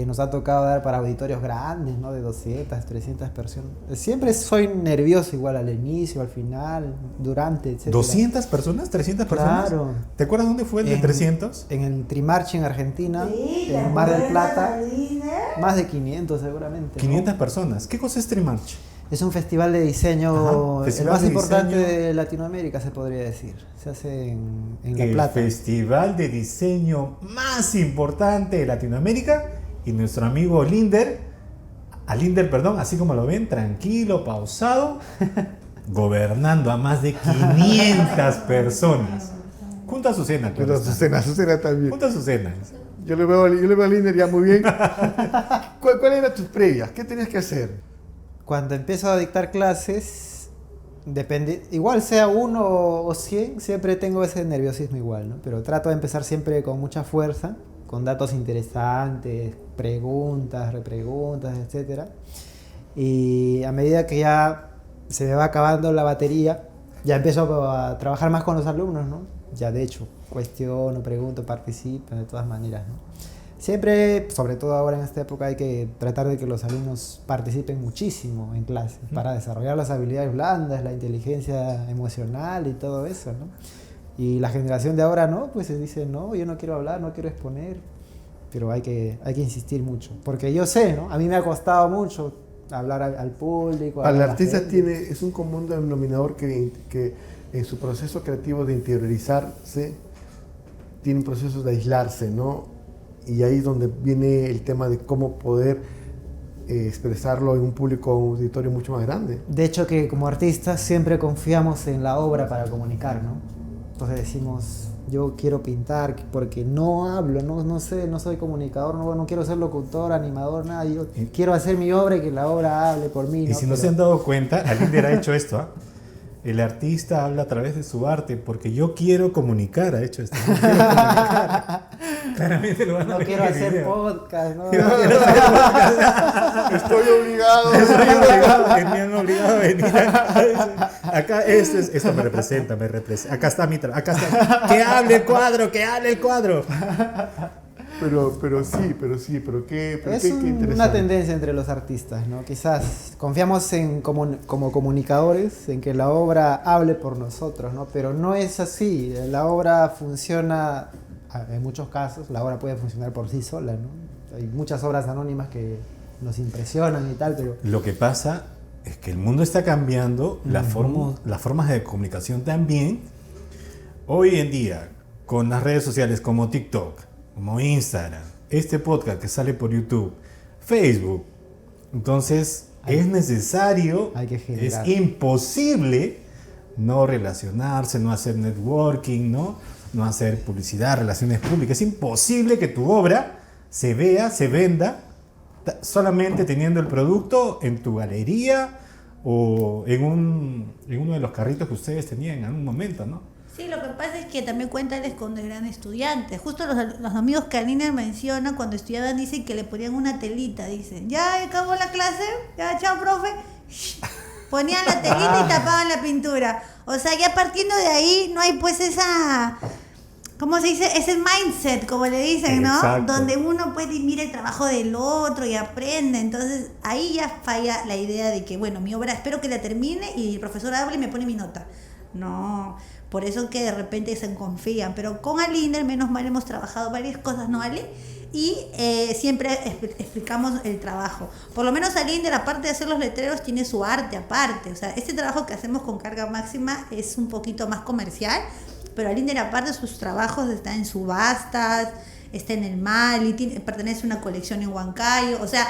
nos ha tocado dar para auditorios grandes, ¿no? De 200, 300 personas. Siempre soy nervioso igual al inicio, al final, durante, etc. ¿200 personas? ¿300 personas? Claro. ¿Te acuerdas dónde fue el de 300? En el Trimarchi en Argentina, Sí, en Mar del Plata. Líder. Más de 500 seguramente. 500 personas. ¿Qué cosa es Trimarch? Es un festival de diseño, Ajá, el festival más de importante diseño. de Latinoamérica, se podría decir. Se hace en La El Plata. festival de diseño más importante de Latinoamérica. Y nuestro amigo Linder, así como lo ven, tranquilo, pausado, gobernando a más de 500 personas. Junto a Azucena, claro Pero está. Azucena también. Junto a Azucena. Yo le veo a Linder ya muy bien. ¿Cuál eran tus previas? ¿Qué tenías que hacer? Cuando empiezo a dictar clases, depende, igual sea 1 o 100, siempre tengo ese nerviosismo igual, ¿no? Pero trato de empezar siempre con mucha fuerza, con datos interesantes, preguntas, repreguntas, etc. Y a medida que ya se me va acabando la batería, ya empiezo a trabajar más con los alumnos, ¿no? Ya de hecho, cuestiono, pregunto, participo de todas maneras, ¿no? Siempre, sobre todo ahora en esta época, hay que tratar de que los alumnos participen muchísimo en clase para desarrollar las habilidades blandas, la inteligencia emocional y todo eso, ¿no? Y la generación de ahora no, pues se dice, no, yo no quiero hablar, no quiero exponer, pero hay que insistir mucho, porque yo sé, ¿no? A mí me ha costado mucho hablar al público. Al hablar a la artista gente. es un común denominador que en su proceso creativo de interiorizarse tiene un proceso de aislarse, ¿no? Y ahí es donde viene el tema de cómo poder expresarlo en un público, un auditorio mucho más grande. De hecho que como artistas siempre confiamos en la obra para comunicar, ¿no? Entonces decimos, yo quiero pintar porque no hablo, no sé, no soy comunicador, no quiero ser locutor, animador, nada. Yo quiero hacer mi obra y que la obra hable por mí, Y ¿no? si no se han dado cuenta, Alinder ha hecho esto, ¿ah? El artista habla a través de su arte porque yo quiero comunicar, ha hecho esto. Yo quiero comunicar. Claramente lo van a No ver quiero en el hacer video. podcast, ¿no? Estoy obligado. Me han obligado a venir acá. Esto me representa. Acá está mi trabajo. Acá está. Que hable el cuadro, que hable el cuadro. Pero qué interesante. Una tendencia entre los artistas, ¿no? Quizás confiamos como comunicadores en que la obra hable por nosotros, ¿no? Pero no es así. La obra funciona, en muchos casos, la obra puede funcionar por sí sola, ¿no? Hay muchas obras anónimas que nos impresionan y tal, pero Lo que pasa es que el mundo está cambiando, las formas de comunicación también. Hoy en día, con las redes sociales como TikTok, como Instagram, este podcast que sale por YouTube, Facebook, entonces es necesario, hay que generar. es imposible no relacionarse, no hacer networking, no hacer publicidad, relaciones públicas. Es imposible que tu obra se vea, se venda solamente teniendo el producto en tu galería o en uno de los carritos que ustedes tenían en algún momento, ¿no? Sí, lo que pasa es que también cuenta él es con el gran estudiante. Justo los amigos que Alina menciona cuando estudiaban dicen que le ponían una telita, dicen, ya acabó la clase, ya chao profe, ponían la telita y tapaban la pintura. O sea, ya partiendo de ahí no hay pues esa, ¿cómo se dice? Ese mindset, como le dicen, ¿no? Exacto. Donde uno puede mira el trabajo del otro y aprende. Entonces ahí ya falla la idea de que, bueno, mi obra espero que la termine y el profesor hable y me pone mi nota. No, por eso que de repente se confían. Pero con Alinder, menos mal, hemos trabajado varias cosas, ¿no, Ale? Y siempre explicamos el trabajo. Por lo menos Alinder, aparte de hacer los letreros, tiene su arte aparte. O sea, este trabajo que hacemos con Carga Máxima es un poquito más comercial, pero Alinder, aparte de sus trabajos, está en subastas, está en el Mali, pertenece a una colección en Huancayo. O sea,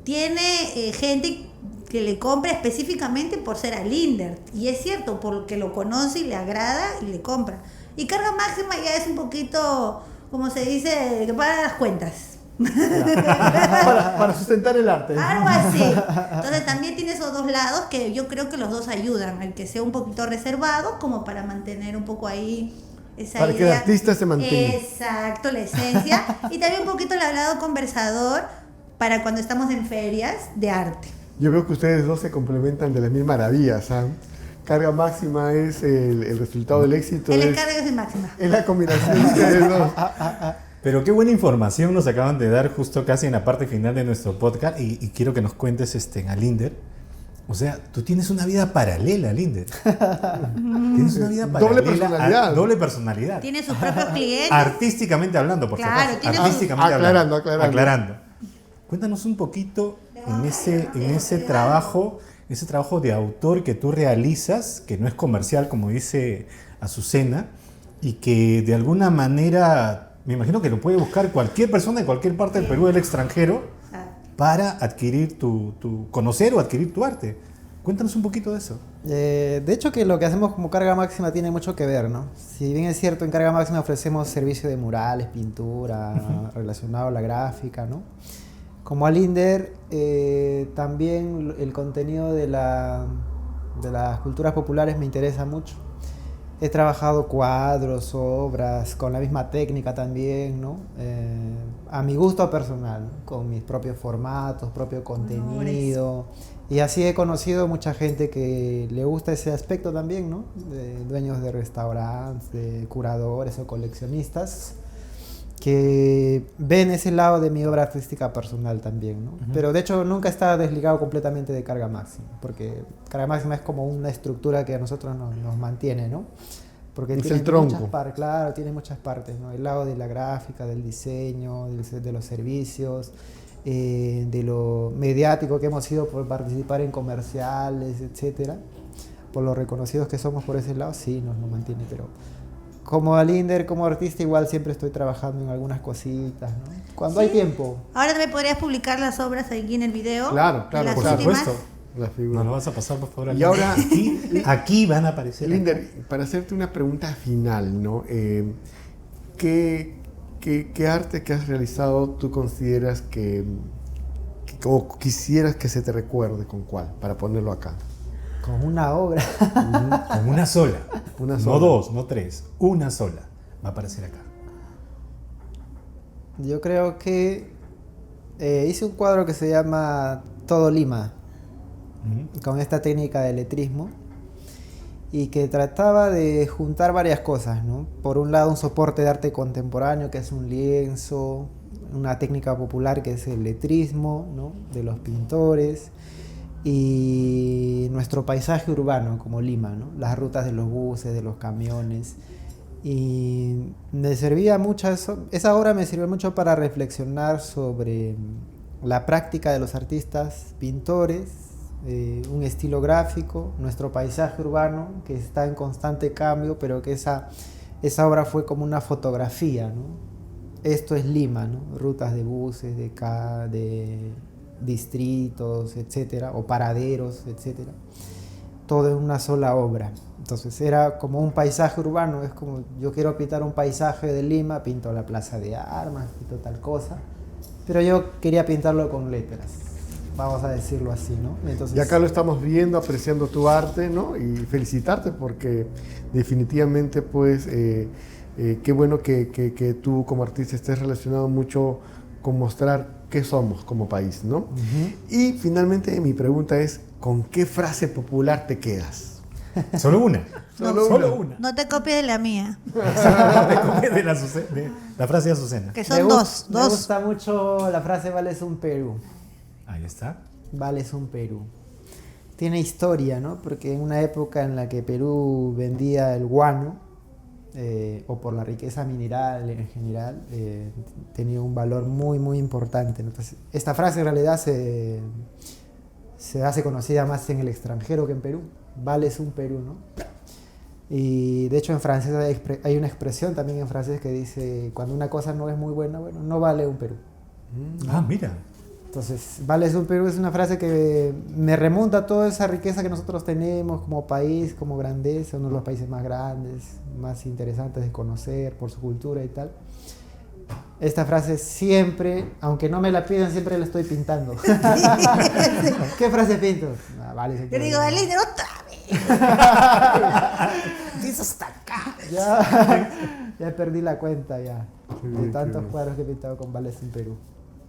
tiene gente que le compra específicamente por ser Alinder. Y es cierto, porque lo conoce y le agrada y le compra. Y Carga Máxima ya es un poquito, como se dice, que paga las cuentas. Para sustentar el arte. Algo así. Entonces también tiene esos dos lados que yo creo que los dos ayudan. El que sea un poquito reservado, como para mantener un poco ahí esa Para idea. que el artista se mantenga. Exacto, la esencia. Y también un poquito el hablado conversador para cuando estamos en ferias de arte. Yo veo que ustedes dos se complementan de las mil maravillas. ¿Ah? Carga máxima es el resultado del éxito. Él es carga de máxima. Es la combinación de ustedes dos. Pero qué buena información nos acaban de dar justo casi en la parte final de nuestro podcast y quiero que nos cuentes a Linder. O sea, tú tienes una vida paralela, Linder. Tienes una vida paralela. Doble personalidad. Doble personalidad. Tiene sus propios clientes. Artísticamente hablando, por Claro, supuesto. tiene Artísticamente Aclarando, hablando. aclarando. Cuéntanos un poquito en ese trabajo de autor que tú realizas, que no es comercial, como dice Azucena, y que de alguna manera, me imagino que lo puede buscar cualquier persona de cualquier parte del Perú, del extranjero, para adquirir conocer o adquirir tu arte. Cuéntanos un poquito de eso. De hecho, que lo que hacemos como Carga Máxima tiene mucho que ver, ¿no? Si bien es cierto, en Carga Máxima ofrecemos servicio de murales, pintura, relacionado a la gráfica, ¿no? Como Alinder, también el contenido de las culturas populares me interesa mucho. He trabajado cuadros, obras, con la misma técnica también, ¿no? A mi gusto personal, ¿no? Con mis propios formatos, propio contenido. Y así he conocido mucha gente que le gusta ese aspecto también, ¿no? De dueños de restaurantes, de curadores o coleccionistas, que ven ese lado de mi obra artística personal también, ¿no? Pero de hecho nunca está desligado completamente de Carga Máxima, porque Carga Máxima es como una estructura que a nosotros nos mantiene, ¿no? Porque es tiene el tronco. muchas partes, claro, tiene muchas partes, ¿no? El lado de la gráfica, del diseño, de los servicios, de lo mediático que hemos sido por participar en comerciales, etcétera. Por lo reconocidos que somos por ese lado, sí, nos mantiene, pero como Alinder, como artista, igual siempre estoy trabajando en algunas cositas, ¿no? Cuando hay tiempo. Ahora me podrías publicar las obras aquí en el video. Claro, en las Por últimas. supuesto. La figura. Nos lo vas a pasar, por favor. Y ahora, Aquí van a aparecer. Linder, para hacerte una pregunta final, ¿no? ¿Qué arte que has realizado tú consideras o quisieras que se te recuerde? ¿Con cuál? Para ponerlo acá. Con una obra. Con una sola. Una No sola. dos, no tres. Una sola. Va a aparecer acá. Yo creo que hice un cuadro que se llama Todo Lima, con esta técnica de letrismo, y que trataba de juntar varias cosas, ¿no? Por un lado, un soporte de arte contemporáneo, que es un lienzo, una técnica popular que es el letrismo, ¿no? De los pintores, y nuestro paisaje urbano como Lima, ¿no? Las rutas de los buses, de los camiones. Y me servía mucho eso. Esa obra me sirvió mucho para reflexionar sobre la práctica de los artistas pintores, un estilo gráfico, nuestro paisaje urbano que está en constante cambio, pero que esa obra fue como una fotografía, ¿no? Esto es Lima, ¿no? Rutas de buses, de distritos, etcétera, o paraderos, etcétera. Todo en una sola obra. Entonces era como un paisaje urbano, es como yo quiero pintar un paisaje de Lima, pinto la Plaza de Armas, pinto tal cosa, pero yo quería pintarlo con letras, vamos a decirlo así, ¿no? Entonces, Y acá lo estamos viendo, apreciando tu arte, ¿no? Y felicitarte porque definitivamente, pues, qué bueno que tú como artista estés relacionado mucho con mostrar qué somos como país, ¿no? Y finalmente mi pregunta es, ¿con qué frase popular te quedas? Solo una. Solo una. No te copies de la mía, Te copies de la frase de Azucena. que son dos. me gusta mucho la frase "Vales un Perú". Ahí está. Vales un Perú. Tiene historia, ¿no? Porque en una época en la que Perú vendía el guano, o por la riqueza mineral en general, tenía un valor muy, muy importante, ¿no? Entonces, esta frase en realidad se hace conocida más en el extranjero que en Perú. Vales un Perú, ¿no? Y de hecho en francés hay una expresión también en francés que dice, cuando una cosa no es muy buena, bueno, no vale un Perú. Ah, mira. Entonces, Vales un Perú es una frase que me remonta a toda esa riqueza que nosotros tenemos como país, como grandeza, uno de los países más grandes, más interesantes de conocer por su cultura y tal. Esta frase siempre, aunque no me la piden, siempre la estoy pintando. ¿Qué frase pinto? Ah, Vales un Yo Perú. digo, Alinder, otra vez. Empieza hasta acá. Ya perdí la cuenta ya de tantos cuadros que he pintado con Vales en Perú.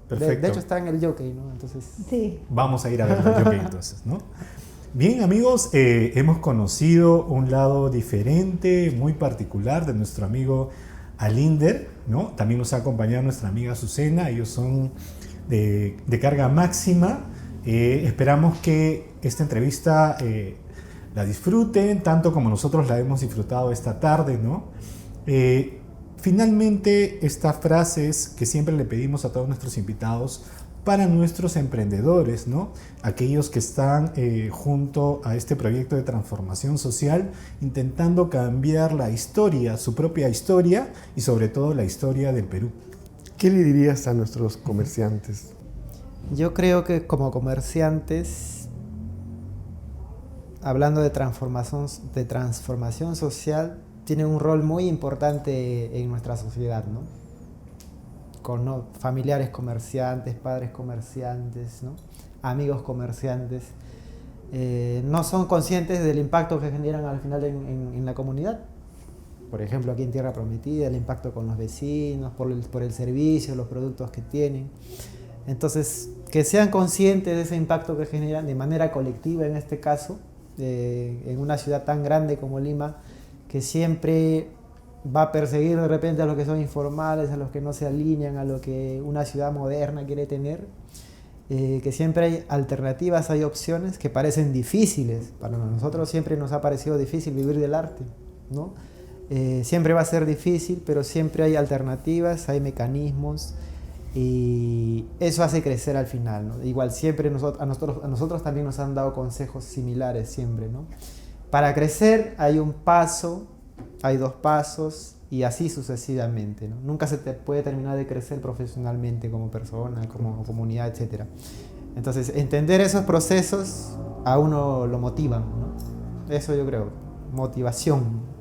Perfecto. De hecho está en el Jockey, ¿no? Entonces, Sí. Vamos a ir a ver el jockey entonces, ¿no? Bien, amigos, hemos conocido un lado diferente, muy particular de nuestro amigo Alinder, ¿no? También nos ha acompañado nuestra amiga Azucena, ellos son de Carga Máxima. Esperamos que esta entrevista la disfruten tanto como nosotros la hemos disfrutado esta tarde, ¿no? Finalmente, estas frases que siempre le pedimos a todos nuestros invitados para nuestros emprendedores, ¿no? Aquellos que están junto a este proyecto de transformación social, intentando cambiar la historia, su propia historia y sobre todo la historia del Perú. ¿Qué le dirías a nuestros comerciantes? yo creo que como comerciantes, hablando de transformación social, tienen un rol muy importante en nuestra sociedad, ¿no? Con familiares comerciantes, padres comerciantes, ¿no? Amigos comerciantes, no son conscientes del impacto que generan al final en la comunidad. Por ejemplo, aquí en Tierra Prometida, el impacto con los vecinos, por el servicio, los productos que tienen. Entonces, que sean conscientes de ese impacto que generan de manera colectiva, en este caso, en una ciudad tan grande como Lima, que siempre va a perseguir de repente a los que son informales, a los que no se alinean a lo que una ciudad moderna quiere tener, que siempre hay alternativas, hay opciones que parecen difíciles. Para nosotros siempre nos ha parecido difícil vivir del arte, ¿no? Siempre va a ser difícil, pero siempre hay alternativas, hay mecanismos y eso hace crecer al final, ¿no? Igual siempre a nosotros también nos han dado consejos similares siempre, ¿no? Para crecer hay un paso, hay 2 pasos y así sucesivamente, ¿no? Nunca se te puede terminar de crecer profesionalmente como persona, como comunidad, etc. Entonces, entender esos procesos a uno lo motivan, ¿no? Eso yo creo, motivación.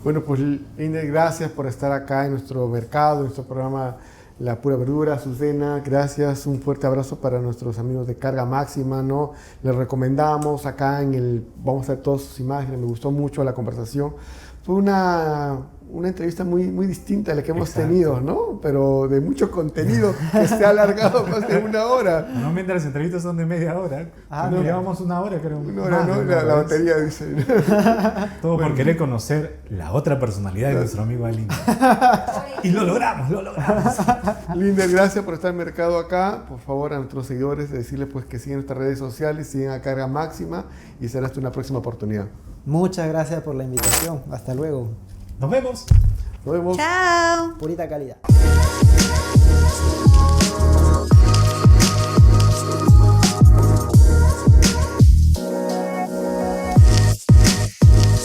Bueno, pues Linder, gracias por estar acá en nuestro mercado, en nuestro programa La Pura Verdura. Azucena, gracias, un fuerte abrazo para nuestros amigos de Carga Máxima, ¿no? Les recomendamos acá vamos a ver todas sus imágenes, me gustó mucho la conversación. Fue una entrevista muy distinta a la que hemos tenido, ¿no? Pero de mucho contenido que se ha alargado más de 1 hora. Normalmente las entrevistas son de media hora. No, llevamos 1 hora, creo. 1 hora, ¿no? La batería dice. Todo por querer conocer la otra personalidad de nuestro amigo Alinder. Y lo logramos. Linder, gracias por estar en mercado acá. Por favor, a nuestros seguidores, decirles pues que sigan nuestras redes sociales, sigan a Carga Máxima y será hasta una próxima oportunidad. Muchas gracias por la invitación. Hasta luego. Nos vemos. Nos vemos. Chao. Purita calidad.